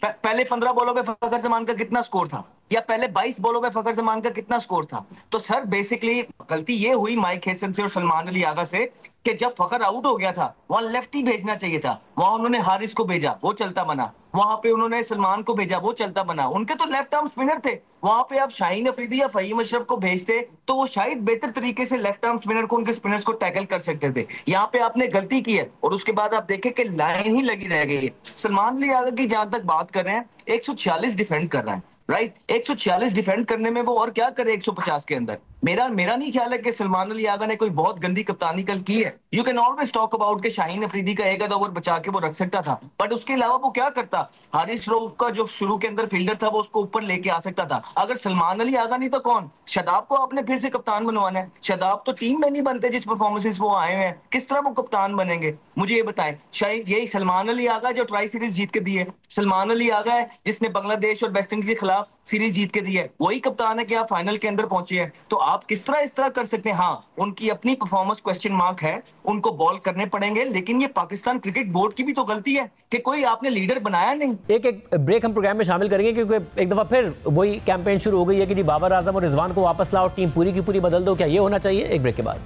पहले 15 बॉलों पे फखर जमान का कितना स्कोर था, या पहले 22 बॉलों पे फखर जमान का कितना स्कोर था। तो सर बेसिकली गलती ये हुई माइक हेसन से और सलमान अली आगा से कि जब फखर आउट हो गया था, वहां लेफ्ट ही भेजना चाहिए था, वहां उन्होंने हारिस को भेजा, वो चलता बना, वहां पे उन्होंने सलमान को भेजा, वो चलता बना। उनके तो लेफ्ट आर्म स्पिनर थे, वहां पे आप शाहीन अफरीदी या फहीम अशरफ को भेजते तो वो शायद बेहतर तरीके से लेफ्ट आर्म स्पिनर को, उनके स्पिनर्स को टैकल कर सकते थे। यहाँ पे आपने गलती की है, और उसके बाद आप देखें कि लाइन ही लगी रह गई है। सलमान अली आगा की जहां तक बात कर रहे हैं, 146 डिफेंड कर रहा है, राइट 146 डिफेंड करने में वो और क्या करे 150 के अंदर। मेरा नहीं ख्याल है कि सलमान अली आगा ने कोई बहुत गंदी कप्तानी कल की है। You can always talk about के शाहीन अफरीदी का एक आधा ओवर बचा के वो रख सकता था, बट उसके अलावा वो क्या करता? हारिस रऊफ का जो शुरू के अंदर फील्डर था वो उसको ऊपर लेके आ सकता था। अगर सलमान अली आगा नहीं तो कौन? शादाब को आपने फिर से कप्तान बनवाना है। शादाब तो टीम में नहीं बनते, जिस परफॉर्मेंसेस वो आए हुए हैं, किस तरह वो कप्तान बनेंगे? मुझे ये बताएं। शायद यही सलमान अली आगा जो ट्राई सीरीज जीत के दी है, सलमान अली आगा है जिसने बांग्लादेश और वेस्ट इंडीज के खिलाफ सीरीज जीत के दी है, वही कप्तान है कि आप फाइनल के अंदर पहुंचे हैं। तो आप किस तरह इस तरह कर सकते हैं? हाँ, उनकी अपनी परफॉर्मेंस क्वेश्चन मार्क है, उनको बॉल करने पड़ेंगे, लेकिन ये पाकिस्तान क्रिकेट बोर्ड की भी तो गलती है कि कोई आपने लीडर बनाया नहीं। एक ब्रेक हम प्रोग्राम में शामिल करेंगे, क्योंकि एक दफा फिर वही कैंपेन शुरू हो गई है कि जी बाबर आजम और रिजवान को वापस लाओ, टीम पूरी की पूरी बदल दो। क्या ये होना चाहिए? एक ब्रेक के बाद।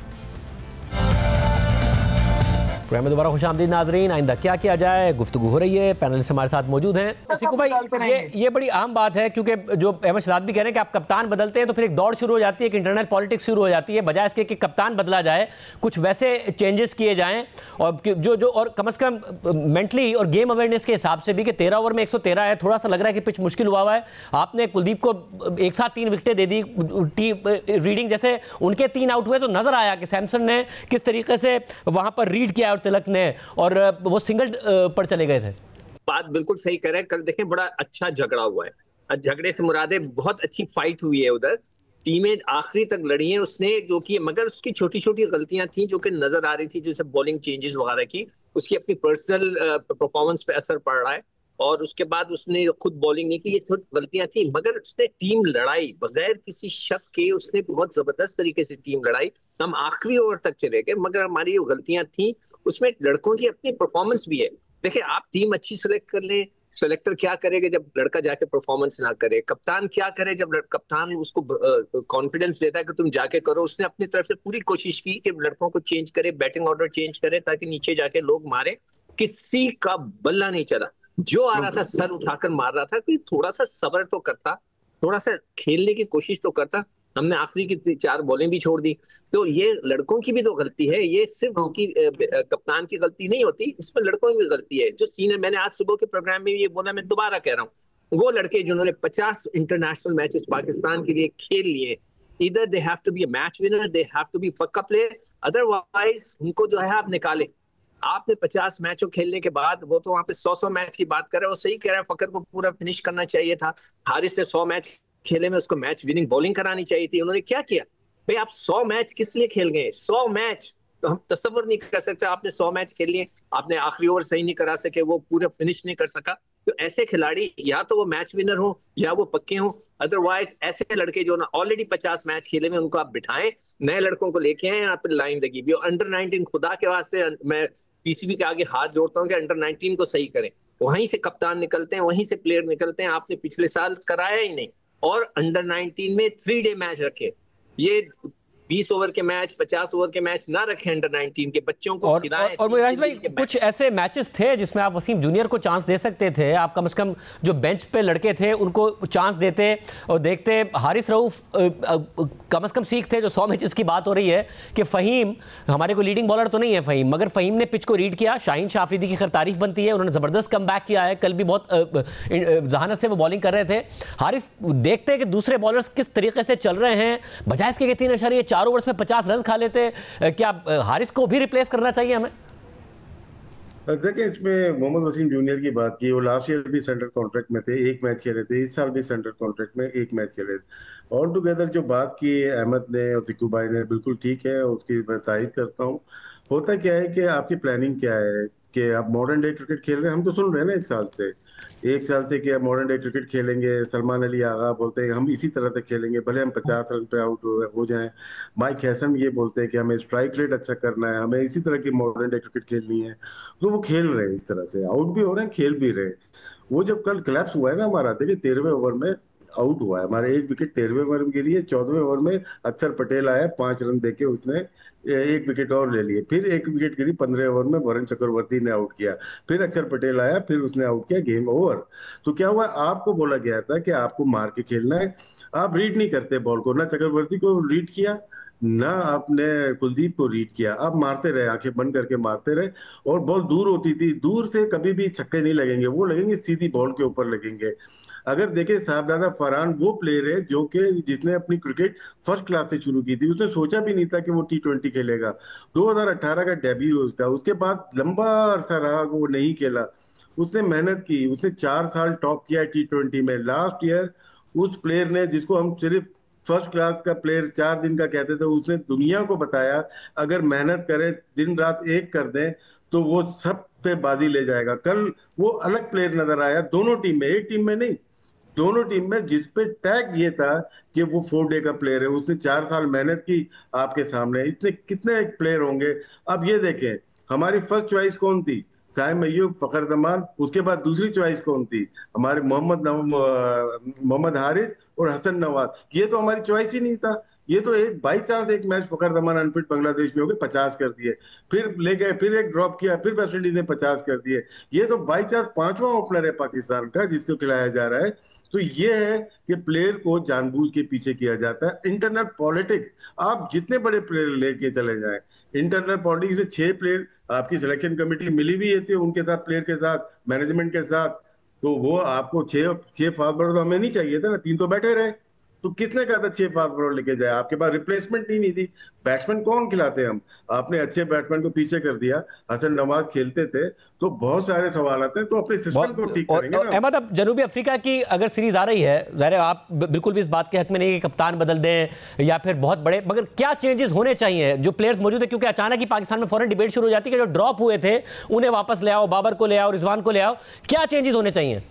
प्रोग्राम में दोबारा खुशामदीद नाजरीन। आइंदा क्या किया जाए, गुफ्तगू हो रही है, पैनलिस्ट हमारे साथ मौजूद हैं। सिक्कू भाई, ये बड़ी अहम बात है, क्योंकि जो अहमद शहजाद भी कह रहे हैं कि आप कप्तान बदलते हैं तो फिर एक दौड़ शुरू हो जाती है कि इंटरनल पॉलिटिक्स शुरू हो जाती है। बजाय इसके कि कप्तान बदला जाए, कुछ वैसे चेंजेस किए जाएं और जो और कम से कम मेंटली और गेम अवेयरनेस के हिसाब से भी कि 13 ओवर में 113 है, थोड़ा सा लग रहा है कि पिच मुश्किल हुआ है। आपने कुलदीप को एक साथ 3 विकेटें दे दी, रीडिंग जैसे उनके 3 आउट हुए तो नजर आया कि सैमसन ने किस तरीके से वहां पर रीड किया और तिलक ने, और वो सिंगल पर चले गए थे। बात बिल्कुल सही कर रहे हैं। कल देखें बड़ा अच्छा झगड़ा हुआ है, झगड़े से मुरादे बहुत अच्छी फाइट हुई है, उधर टीमें आखिरी तक लड़ी हैं उसने जो की, मगर उसकी छोटी छोटी गलतियां थी जो कि नजर आ रही थी, जैसे बॉलिंग चेंजेस वगैरह की, उसकी अपनी पर्सनल परफॉर्मेंस पे असर पड़ रहा है और उसके बाद उसने खुद बॉलिंग नहीं की, ये छोटी गलतियां थी, मगर उसने टीम लड़ाई बगैर किसी शक के, उसने बहुत जबरदस्त तरीके से टीम लड़ाई। हम आखिरी ओवर तक चले गए मगर हमारी जो गलतियां थी उसमें लड़कों की अपनी परफॉर्मेंस भी है। देखिए आप टीम अच्छी सेलेक्ट कर लें, सेलेक्टर क्या करेगा जब लड़का जाके परफॉर्मेंस ना करे, कप्तान क्या करे जब कप्तान उसको कॉन्फिडेंस देता है कि तुम जाके करो। उसने अपनी तरफ से पूरी कोशिश की कि लड़कों को चेंज करे, बैटिंग ऑर्डर चेंज करे ताकि नीचे जाके लोग मारे। किसी का बल्ला नहीं चला, जो आ रहा था सर उठाकर मार रहा था। कि थोड़ा सा सब्र तो करता, थोड़ा सा खेलने की कोशिश तो करता। हमने आखिरी की 4 बॉलें भी छोड़ दी। तो ये लड़कों की भी तो गलती है, ये सिर्फ उसकी कप्तान की गलती नहीं होती, इसमें लड़कों की भी गलती है। जो सीनियर, मैंने आज सुबह के प्रोग्राम में ये बोला, मैं दोबारा कह रहा हूँ, वो लड़के जिन्होंने 50 इंटरनेशनल मैचेस पाकिस्तान के लिए खेल लिए, इधर they have to be a match winner, they have to be पक्का प्लेयर, अदरवाइज उनको जो है आप निकाले। आपने 50 मैचों खेलने के बाद, वो तो वहां पे 100 मैच की बात कर रहे हैं, वो सही कह रहा है, फकर को पूरा फिनिश करना चाहिए था। हारिस ने 100 मैच खेले में उसको मैच विनिंग बॉलिंग करानी चाहिए थी। उन्होंने क्या किया भाई, आप 100 मैच किस लिए खेल गए? 100 मैच तो हम तसव्वुर नहीं कर सकते। आपने 100 मैच खेल लिए, आपने आखिरी ओवर सही नहीं करा सके, वो पूरा फिनिश नहीं कर सका। तो ऐसे खिलाड़ी या तो वो मैच विनर हो या वो पक्के हो, अदरवाइज ऐसे लड़के जो ना ऑलरेडी 50 मैच खेले में, उनको आप बिठाएं, नए लड़कों को लेके आए। यहाँ पे लाइन लगी भी अंडर 19, खुदा के वास्ते मैं पीसीबी के आगे हाथ जोड़ता हूँ कि अंडर 19 को सही करें। वहीं से कप्तान निकलते हैं, वहीं से प्लेयर निकलते हैं। आपने पिछले साल कराया ही नहीं, और अंडर 19 में 3 डे मैच रखे। ये 20 ओवर के मैच, 50 ओवर के मैच ना रखें अंडर 19 के बच्चों को। और मुराद भाई, कुछ ऐसे मैचेस थे जिसमें आप वसीम जूनियर को चांस दे सकते थे। आप कम से कम जो बेंच पे लड़के थे उनको चांस देते और देखते। हारिस रऊफ कम से कम सीखते। जो 100 मैचेस की बात हो रही है कि फ़हीम, हमारे को लीडिंग बॉलर तो नहीं है फ़हीम, मगर फ़हीम ने पिच को रीड किया। शाहीन शाह अफरीदी की खैर तारीफ बनती है, उन्होंने ज़बरदस्त कम बैक किया है। कल भी बहुत जहानत से वो बॉलिंग कर रहे थे। हारिस देखते हैं कि दूसरे बॉलर्स किस तरीके से चल रहे हैं, बजाय इसके 3 ओवर्स में 50 रन खा लेते। क्या हारिस को भी रिप्लेस करना चाहिए हमें? देखिए, इसमें मोहम्मद वसीम जूनियर की बात की, वो लास्ट ईयर भी सेंट्रल कॉन्ट्रैक्ट में थे, 1 मैच खेले थे। इस साल भी सेंट्रल कॉन्ट्रैक्ट में 1 मैच खेले थे। ऑल टुगेदर जो बात की अहमद ने और सिक्कू भाई ने, बिल्कुल ठीक है, उसकी मैं तारीफ करता हूँ। होता क्या है कि आपकी प्लानिंग क्या है कि आप मॉडर्न डे क्रिकेट खेल रहे हैं। हम तो सुन रहे हैं ना 1 साल से कि मॉडर्न डे क्रिकेट खेलेंगे। सलमान अली आगा बोलते हैं हम इसी तरह से खेलेंगे, भले हम 50 रन पे आउट हो जाएं। माइक हैसन ये बोलते हैं कि हमें स्ट्राइक रेट अच्छा करना है, हमें इसी तरह की मॉडर्न डे क्रिकेट खेलनी है। तो वो खेल रहे हैं इस तरह से, आउट भी हो रहे हैं, खेल भी रहे हैं। वो जब कल क्लैप्स हुआ है ना हमारा, देखिए 13वें ओवर में आउट हुआ है हमारा, 1 विकेट 13वें ओवर में गिरी है। 14वें ओवर में अक्षर पटेल आया, 5 रन देके उसने 1 विकेट और ले लिए। फिर 1 विकेट गिरी 15वें ओवर में, वरुण चक्रवर्ती ने आउट किया। फिर अक्षर पटेल आया, फिर उसने आउट किया, गेम ओवर। तो क्या हुआ, आपको बोला गया था कि आपको मार के खेलना है, आप रीड नहीं करते बॉल को। ना चक्रवर्ती को रीड किया, ना आपने कुलदीप को रीड किया। आप मारते रहे, आंखें बंद करके मारते रहे, और बॉल दूर होती थी। दूर से कभी भी छक्के नहीं लगेंगे, वो लगेंगे सीधी बॉल के ऊपर लगेंगे। अगर देखें, साहबजादा फरहान वो प्लेयर है जो कि जिसने अपनी क्रिकेट फर्स्ट क्लास से शुरू की थी। उसने सोचा भी नहीं था कि वो T20 खेलेगा। 2018 का डेब्यू उसका, उसके बाद लंबा अरसा रहा वो नहीं खेला। उसने मेहनत की, उसने 4 साल टॉप किया T20 में। लास्ट ईयर उस प्लेयर ने, जिसको हम सिर्फ फर्स्ट क्लास का प्लेयर 4 दिन का कहते थे, उसने दुनिया को बताया अगर मेहनत करें, दिन रात एक कर दें, तो वो सब पे बाजी ले जाएगा। कल वो अलग प्लेयर नजर आया दोनों टीम में, एक टीम में नहीं, दोनों टीम में, जिस पे टैग ये था कि वो 4 डे का प्लेयर है। उसने 4 साल मेहनत की आपके सामने। इतने कितने प्लेयर होंगे। अब ये देखें, हमारी फर्स्ट चॉइस कौन थी? साइम अय्यूब, फखर जमान। उसके बाद दूसरी चॉइस कौन थी? हमारे मोहम्मद हारिस और हसन नवाज। ये तो हमारी चॉइस ही नहीं था। ये तो एक बाई चांस एक मैच फखर जमान अनफिट बांग्लादेश में हो गए 50 कर दिए, फिर ले गए, फिर एक ड्रॉप किया, फिर वेस्ट इंडीज ने 50 कर दिए। ये तो बाई चांस 5वां ओपनर है पाकिस्तान का जिसको खिलाया जा रहा है। तो ये है कि प्लेयर को जानबूझ के पीछे किया जाता है। इंटरनल पॉलिटिक्स, आप जितने बड़े प्लेयर लेके चले जाएं, इंटरनल पॉलिटिक्स से 6 प्लेयर आपकी सिलेक्शन कमेटी मिली हुई थी उनके साथ, प्लेयर के साथ, मैनेजमेंट के साथ, तो वो आपको 6 फास्ट बॉलर तो हमें नहीं चाहिए था ना, 3 तो बैठे रहे। तो किसने कहा था 6 फास्ट बॉलर लेके जाए? आपके पास रिप्लेसमेंट ही नहीं थी। बैट्समैन कौन खिलाते हम? आपने अच्छे बैट्समैन को पीछे कर दिया। हसन नवाज खेलते थे, तो बहुत सारे सवाल आते हैं, तो अपने सिस्टम को ठीक करेंगे ना। अहमद, अब जनूबी अफ्रीका की अगर सीरीज आ रही है, ज़ाहिर है आप बिल्कुल भी इस बात के हक में नहीं कि कप्तान बदल दें या फिर बहुत बड़े, मगर क्या चेंजेस होने चाहिए जो प्लेयर्स मौजूद है? क्योंकि अचानक ही पाकिस्तान में फौरन डिबेट शुरू हो जाती है कि जो ड्रॉप हुए थे उन्हें वापस ले आओ, बाबर को ले आओ, रिजवान को ले आओ। क्या चेंजेस होने चाहिए?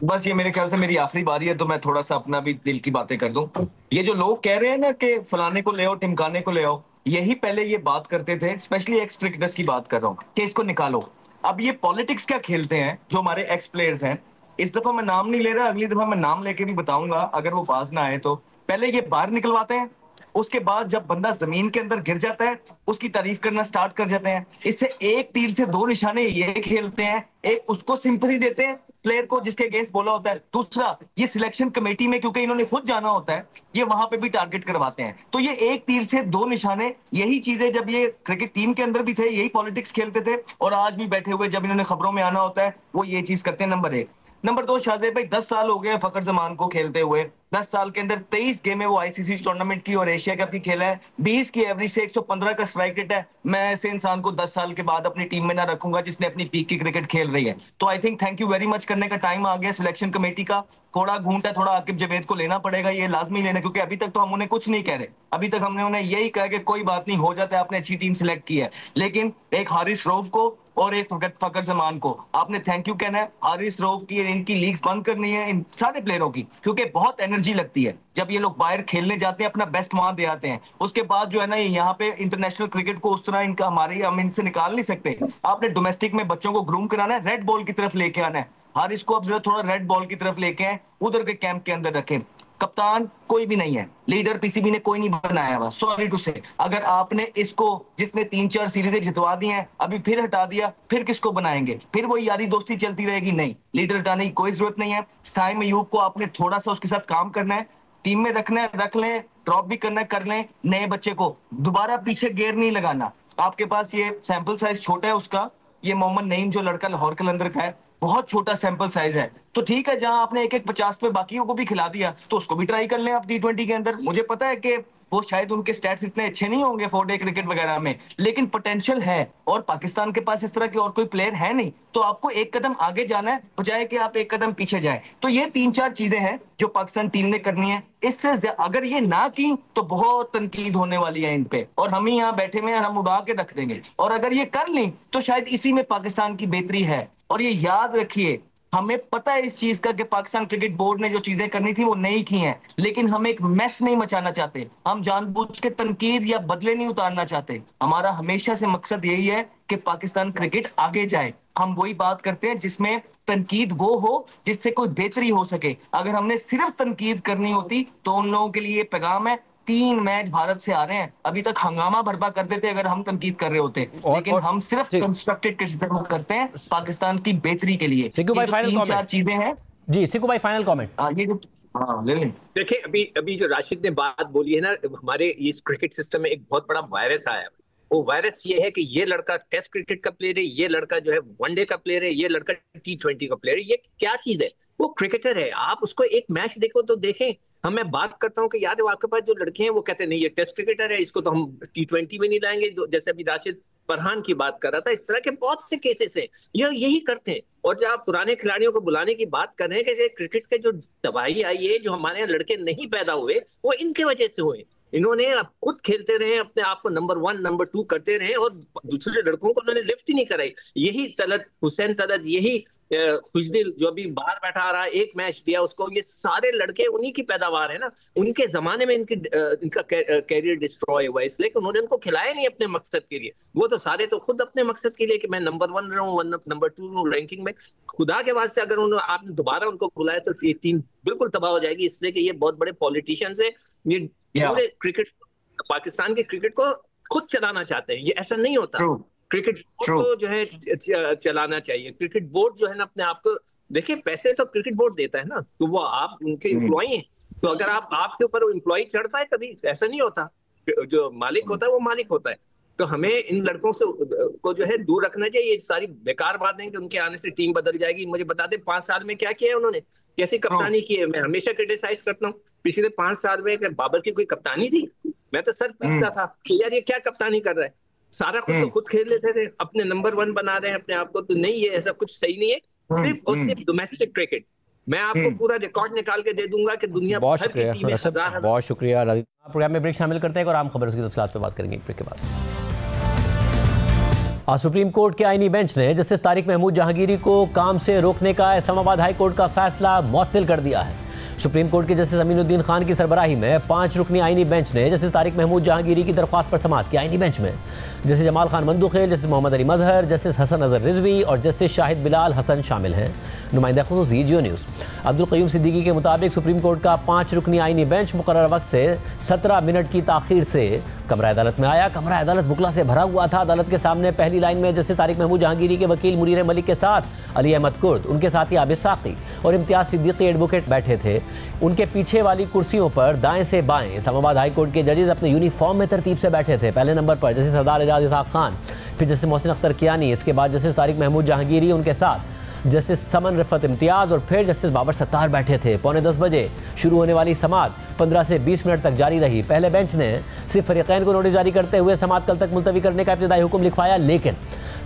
बस ये मेरे ख्याल से मेरी आखिरी बारी है, तो मैं थोड़ा सा अपना भी दिल की बातें कर दूं। ये जो लोग कह रहे हैं ना कि फलाने को ले आओ, टिमकाने को ले आओ, यही पहले ये बात करते थे, स्पेशली एक्स क्रिकेटर्स की बात कर रहा हूँ कि इसको निकालो। अब ये पॉलिटिक्स क्या खेलते हैं जो हमारे एक्स प्लेयर्स हैं, इस दफा मैं नाम नहीं ले रहा, अगली दफा मैं नाम लेके भी बताऊंगा अगर वो बाज ना आए तो। पहले ये बाहर निकलवाते हैं, उसके बाद जब बंदा जमीन के अंदर गिर जाता है उसकी तारीफ करना स्टार्ट कर जाते हैं। इससे एक तीर से 2 निशाने ये खेलते हैं, एक उसको सिंपैथी देते हैं प्लेयर को जिसके अगेंस्ट बोला होता है, दूसरा ये सिलेक्शन कमेटी में क्योंकि इन्होंने खुद जाना होता है ये वहां पे भी टारगेट करवाते हैं। तो ये एक तीर से 2 निशाने, यही चीजें जब ये क्रिकेट टीम के अंदर भी थे यही पॉलिटिक्स खेलते थे, और आज भी बैठे हुए जब इन्होंने खबरों में आना होता है वो ये चीज करते हैं। नंबर 1। नंबर 2, शाहजेब भाई 10 साल हो गए फखर जमान को खेलते हुए। 10 साल के अंदर 23 गेमें वो आईसीसी टूर्नामेंट की और एशिया कप की खेला है। 20 की एवरेज से 115 का स्ट्राइक रेट है। मैं ऐसे इंसान को 10 साल के बाद अपनी टीम में ना रखूंगा जिसने अपनी पीक की क्रिकेट खेल रही है। तो I think thank you very much करने का टाइम आ गया सिलेक्शन कमेटी का। थोड़ा घूंटा थोड़ा आकिब जवेद को लेना पड़ेगा, ये लाजमी लेना, क्योंकि अभी तक तो हम उन्हें कुछ नहीं कह रहे। अभी तक हमने उन्हें यही कहा कि कोई बात नहीं, हो जाता है, आपने अच्छी टीम सिलेक्ट की है। लेकिन एक हारिस रऊफ को और एक फखर जमान को आपने थैंक यू कहना है। हारिस रऊफ की इनकी लीग्स बंद करनी है इन सारे प्लेयरों की, क्योंकि बहुत एनर्जी लगती है जब ये लोग बाहर खेलने जाते हैं, अपना बेस्ट वहां दे आते हैं। उसके बाद जो है ना यहाँ पे इंटरनेशनल क्रिकेट को उस तरह इनका हम इनसे निकाल नहीं सकते। आपने डोमेस्टिक में बच्चों को ग्रूम कराना है, रेड बॉल की तरफ लेके आना है। हारिस को अब जरा थोड़ा रेड बॉल की तरफ लेके आए, उधर के कैंप के अंदर रखें। कप्तान कोई भी नहीं है, लीडर पीसीबी ने कोई नहीं बनाया हुआ, सॉरी टू से। अगर आपने इसको जिसने 3-4 सीरीजें जितवा दी हैं अभी फिर हटा दिया, फिर किसको बनाएंगे? फिर वो यारी दोस्ती चलती रहेगी? नहीं, लीडर हटाने की कोई जरूरत नहीं है। साइम अयूब को आपने थोड़ा सा उसके साथ काम करना है, टीम में रखना है, रख लें, ड्रॉप भी करना है, कर लें। नए बच्चे को दोबारा पीछे गेयर नहीं लगाना। आपके पास ये सैंपल साइज छोटा है उसका, ये मोहम्मद नईम जो लड़का लाहौर कलंदर का है, बहुत छोटा सैंपल साइज है। तो ठीक है, जहां आपने 1-1 50 पे बाकियों को भी खिला दिया तो उसको भी ट्राई कर लें आप T20 के अंदर। मुझे पता है कि वो शायद उनके स्टैट्स इतने अच्छे नहीं होंगे 4-डे क्रिकेट वगैरह में, लेकिन पोटेंशियल है और पाकिस्तान के पास इस तरह के और कोई प्लेयर है नहीं। तो आपको एक कदम आगे जाना है बजाय कि आप एक कदम पीछे जाएं। तो ये 3-4 चीजें हैं जो पाकिस्तान टीम ने करनी है। इससे अगर ये ना की तो बहुत तनकीद होने वाली है इन पे, और हम ही यहाँ बैठे हुए हैं, हम उड़ा के रख देंगे। और अगर ये कर ली तो शायद इसी में पाकिस्तान की बेहतरी है। और ये याद रखिए, हमें पता है इस चीज का कि पाकिस्तान क्रिकेट बोर्ड ने जो चीजें करनी थी वो नहीं की हैं, लेकिन हम एक मैस नहीं मचाना चाहते, हम जानबूझ के तनकीद या बदले नहीं उतारना चाहते। हमारा हमेशा से मकसद यही है कि पाकिस्तान क्रिकेट आगे जाए। हम वही बात करते हैं जिसमें तनकीद वो हो जिससे कोई बेहतरी हो सके। अगर हमने सिर्फ तनकीद करनी होती तो उन लोगों के लिए पैगाम है, 3 मैच भारत से आ रहे हैं, अभी तक हंगामा भरपा कर देते अगर हम तनकीद कर रहे होते, लेकिन हम सिर्फ कंस्ट्रक्टेड क्रिटिसिज्म करते हैं पाकिस्तान की बेहतरी के लिए। सिक्कू भाई, फाइनल 3-4 चीजें हैं जी। सिक्कू भाई, फाइनल कमेंट। देखिए, अभी जो राशिद ने बात बोली है ना, हमारे इस क्रिकेट सिस्टम में एक बहुत बड़ा वायरस आया। वो वायरस ये है कि ये लड़का टेस्ट क्रिकेट का प्लेयर है, ये लड़का जो है वनडे का प्लेयर है, ये लड़का T20 का प्लेयर है। ये क्या चीज है? वो क्रिकेटर है। आप उसको एक मैच देखो तो देखें। मैं बात करता हूँ कि याद है आपके पास जो लड़के हैं वो कहते हैं नहीं ये टेस्ट क्रिकेटर है, इसको तो हम T20 में नहीं लाएंगे, जैसे अभी राशिद फरहान की बात कर रहा था। इस तरह के बहुत से केसेस हैं, यही करते हैं। और जब आप पुराने खिलाड़ियों को बुलाने की बात कर रहे हैं कि क्रिकेट के जो तबाही आई है, जो हमारे यहाँ लड़के नहीं पैदा हुए वो इनके वजह से हुए। इन्होंने खुद खेलते रहे, अपने आप को नंबर 1 नंबर 2 करते रहे और दूसरे लड़कों को उन्होंने लिफ्ट ही नहीं कराई। यही तलत, हुसैन तलत, यही खुशदिल जो अभी बाहर बैठा आ रहा है, एक मैच दिया उसको, ये सारे लड़के उन्हीं की पैदावार है ना। उनके जमाने में इनका कैरियर डिस्ट्रॉय हुआ इसलिए कि उन्होंने उनको खिलाया नहीं अपने मकसद के लिए। वो तो सारे तो खुद अपने मकसद के लिए कि मैं नंबर 1 रहूं, नंबर 2 रहूं रैंकिंग में। खुदा के वास्ते अगर आपने दोबारा उनको बुलाया तो ये टीम बिल्कुल तबाह हो जाएगी, इसलिए कि ये बहुत बड़े पॉलिटिशियंस है। ये पूरे क्रिकेट, पाकिस्तान के क्रिकेट को खुद चलाना चाहते हैं। ये ऐसा नहीं होता। क्रिकेट बोर्ड को जो है चलाना चाहिए। क्रिकेट बोर्ड जो है ना अपने आप को, देखिए पैसे तो क्रिकेट बोर्ड देता है ना, तो वो आप उनके एम्प्लॉई हैं। तो अगर आपके ऊपर एम्प्लॉई चढ़ता है, कभी ऐसा नहीं होता। जो मालिक होता है वो मालिक होता है। तो हमें इन लड़कों से को जो है दूर रखना चाहिए। ये सारी बेकार बातें हैं कि उनके आने से टीम बदल जाएगी। मुझे बता दें 5 साल में क्या किया है उन्होंने, कैसी कप्तानी की है। मैं हमेशा क्रिटिसाइज करता हूँ पिछले 5 साल में कि बाबर की कोई कप्तानी थी। मैं तो सर पीटता था कि यार ये क्या कप्तानी कर रहा है। सारा खुद खेल लेते थे, अपने नंबर 1 बना रहे हैं अपने आप को। तो नहीं, ये ऐसा कुछ सही नहीं है। सिर्फ और सिर्फ डोमेस्टिक क्रिकेट। मैं आपको पूरा रिकॉर्ड निकाल के दे दूंगा कि दुनिया बहुत भर की टीमें हजार। बहुत शुक्रिया। प्रोग्राम में ब्रेक शामिल करते हैं और आम खबर उसकी तफसीलात पे बात करेंगे ब्रेक के बाद। आज सुप्रीम कोर्ट के आईनी बेंच ने जस्टिस तारिक महमूद जहांगीरी को काम से रोकने का इस्लामाबाद हाई कोर्ट का फैसला मुअत्तल कर दिया है। सुप्रीम कोर्ट के जस्टिस अमीनुद्दीन खान की सरबराही में 5 रुकनी आईनी बेंच ने जस्टिस तारिक महमूद जहांगीरी की दरख्वास्त पर समाअत की। आईनी बेंच में जस्टिस जमाल खान मंदुखेल, जस्टिस मोहम्मद अली मजहर, जस्टिस हसन अजहर रिजवी और जस्टिस शाहिद बिलाल हसन शामिल हैं। नुमाइंदा खुसूसी जियो न्यूज़ अब्दुल क़य्यूम सिद्दीकी के मुताबिक सुप्रीम कोर्ट का 5 रुकनी आईनी बेंच मुकर्रर वक्त से 17 मिनट की ताख़ीर से कमरा अदालत में आया। कमरा अदालत वकला से भरा हुआ था। अदालत के सामने पहली लाइन में जस्टिस तारिक महमूद जहांगीरी के वकील मुनीर मलिक के साथ अली अहमद कुर्द, उनके साथी आबिद साक़ी और इम्तियाज़ सिद्दीकी एडवोकेट बैठे थे। उनके पीछे वाली कुर्सियों पर दाएं से बाएं इस्लामाबाद हाई कोर्ट के जजेस अपने यूनिफॉर्म में तरतीब से बैठे थे। पहले नंबर पर जस्टिस सरदार एजाज इसहाक खान, फिर जस्टिस मोहसिन अख्तर कियानी, इसके बाद जस्टिस तारिक महमूद जहांगीरी, उनके साथ जस्टिस समन रिफत इम्तियाज़ और फिर जस्टिस बाबर सत्तार बैठे थे। 9:45 बजे शुरू होने वाली समाअत 15 से 20 मिनट तक जारी रही। पहले बेंच ने सिर्फ फरीक़ैन को नोटिस जारी करते हुए समाअत कल तक मुलतवी करने का इब्तिदाई हुक्म लिखवाया, लेकिन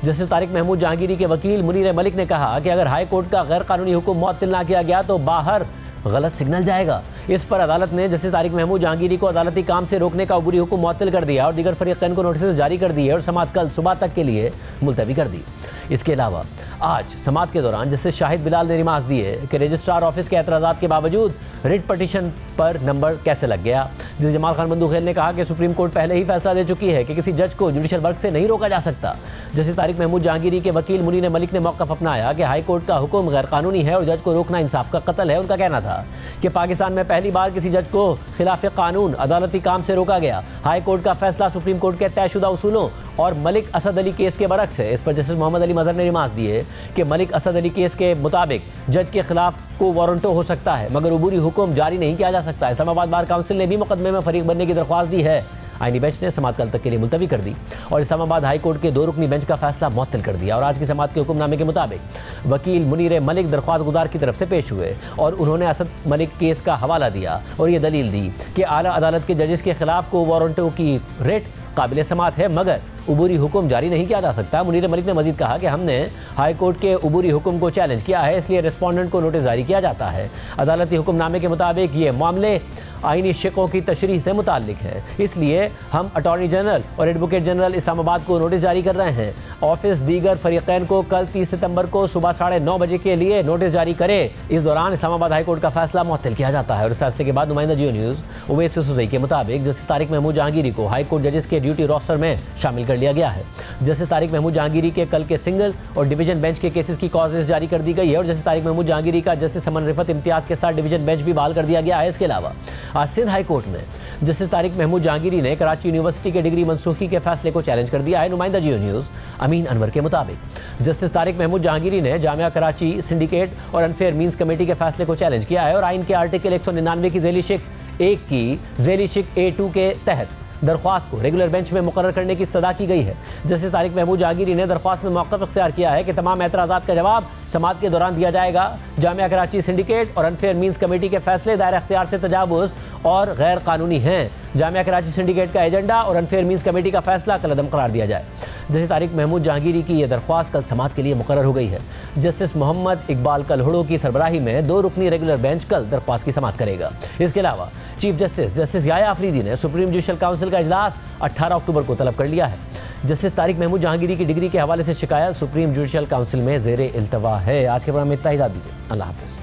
जस्टिस तारिक महमूद जहांगीरी के वकील मुनीर मलिक ने कहा कि अगर हाई कोर्ट का गैर कानूनी हुक्म मुअत्तल ना किया गया तो बाहर गलत सिग्नल जाएगा। इस पर अदालत ने जस्टिस तारिक महमूद जहांगीरी को अदालती काम से रोकने का अबूरी हुक्म मुअत्तल कर दिया और दीगर फरीक़ैन को नोटिस जारी कर दिए और समाअत कल सुबह तक के लिए मुलतवी कर दी। इसके अलावा आज समाअत के दौरान जस्टिस शाहिद बिलाल ने रिमार्क्स दिए कि रजिस्ट्रार ऑफिस के एतराज़ात के बावजूद रिट पटिशन पर नंबर कैसे लग गया। जस्टिस जमाल खान मंदुखेल ने कहा कि सुप्रीम कोर्ट पहले ही फैसला दे चुकी है कि किसी जज को जुडिशल वर्क से नहीं रोका जा सकता। जस्टिस तारिक महमूद जहांगीरी के वकील मुनीर मलिक ने मौक़िफ़ अपनाया कि हाई कोर्ट का हुक्म गैर कानूनी है और जज को रोकना इंसाफ का कत्ल है। उनका कहना था कि पाकिस्तान में पहली बार किसी जज को खिलाफ कानून अदालती काम से रोका गया। हाई कोर्ट का फैसला सुप्रीम कोर्ट के तयशुदा उसूलों और मलिक असद अली केस के बरक्स है। इस पर जस्टिस मोहम्मद अली मजहर ने रिमार्क्स दिए कि मलिक असद अली केस के मुताबिक जज के खिलाफ को वारंटो हो सकता है मगर अबूरी हुक्म जारी नहीं किया जा सकता। इस्लामाबाद बार काउंसिल ने भी मुकदमे में फरीक बनने की दरख्वास्त दी है। आईनी बेंच ने समाअत कल तक के लिए मुलतवी कर दी और इस्लामाबाद हाई कोर्ट के 2 रुकनी बेंच का फैसला मुअत्तल कर दिया। और आज की समाअत के हुक्मनामे के मुताबिक वकील मुनीर मलिक दरख्वास्त गुजार की तरफ से पेश हुए और उन्होंने असद मलिक केस का हवाला दिया और ये दलील दी कि आला अदालत के जजेस के खिलाफ को वारंटो की रेट काबिल समाअत है मगर अबूरी हुक्म जारी नहीं किया जा सकता। मुनीर मलिक ने मजीद कहा कि हमने हाई कोर्ट के अबूरी हुक्म को चैलेंज किया है, इसलिए रिस्पोंडेंट को नोटिस जारी किया जाता है। अदालती हुक्मनामे के मुताबिक ये मामले आईनी शिकों की तशरीह से मुताल्लिक है, इसलिए हम अटॉर्नी जनरल और एडवोकेट जनरल इस्लामाबाद को नोटिस जारी कर रहे हैं। ऑफिस दीगर फरीक़ैन को कल 30 सितंबर को सुबह 9:30 बजे के लिए नोटिस जारी करे। इस दौरान इस्लामाबाद हाई कोर्ट का फैसला मुअत्तल किया जाता है और इस फैसले के बाद नुमाइंदा जियो न्यूज़ उवैस यूसुफ़ज़ई के मुताबिक जस्टिस तारिक महमूद जहांगीरी को हाई कोर्ट जजेस के ड्यूटी रोस्टर में शामिल कर लिया गया है। जस्टिस तारिक महमूद जहांगीरी के कल के सिंगल और डिवीजन बेंच के केसेस की कॉज लिस्ट जारी कर दी गई है और जस्टिस तारिक महमूद जहांगीरी का जस्टिस समन रिफत इम्तियाज़ के साथ डिवीजन बेंच भी बहाल कर दिया गया है। इसके अलावा आज सिंध हाई कोर्ट में जस्टिस तारिक महमूद जहांगीरी ने कराची यूनिवर्सिटी के डिग्री मनसूखी के फैसले को चैलेंज कर दिया है। नुमाइंदा जियो न्यूज़ अमीन अनवर के मुताबिक जस्टिस तारिक महमूद जहांगीरी ने जामिया कराची सिंडिकेट और अनफेयर मीन्स कमेटी के फैसले को चैलेंज किया है और आइन के आर्टिकल 199 की ज़ैली शिक 1 की ज़ैली शिक A2 के तहत दरख्वास्त को रेगुलर बेंच में मुकर्रर करने की सदा की गई है। जस्टिस तारिक महमूद जहांगीरी ने दरख्वास्त में मौक़िफ़ इख्तियार किया है कि तमाम एतराज़ात का जवाब समाअत के दौरान दिया जाएगा। जामिया कराची सिंडिकेट और अनफेयर मीन्स कमेटी के फैसले दायरा इख्तियार से तजावुज़ और गैर कानूनी हैं। जामिया कराची सिंडिकेट का एजेंडा और अनफेयर मीन्स कमेटी का फैसला कलअदम करार दिया जाए। जस्टिस तारिक महमूद जहांगीरी की यह दरख्वास्त कल समाअत के लिए मुकर्रर हो गई है। जस्टिस मोहम्मद इकबाल कलहड़ो की सरबराही में 2 रुकनी रेगुलर बेंच कल दरख्वास्त की समाअत करेगा। इसके अलावा चीफ जस्टिस याया अफरीदी ने सुप्रीम जुडिशल काउंसिल का इजलास 18 अक्टूबर को तलब कर लिया है। जस्टिस तारिक महमूद जहांगीरी की डिग्री के हवाले से शिकायत सुप्रीम जुडिशल काउंसिल में ज़ेरे इल्तवा है। आज के प्रोग्राम में इतना ही, दीजिए। अल्लाह हाफ़िज़।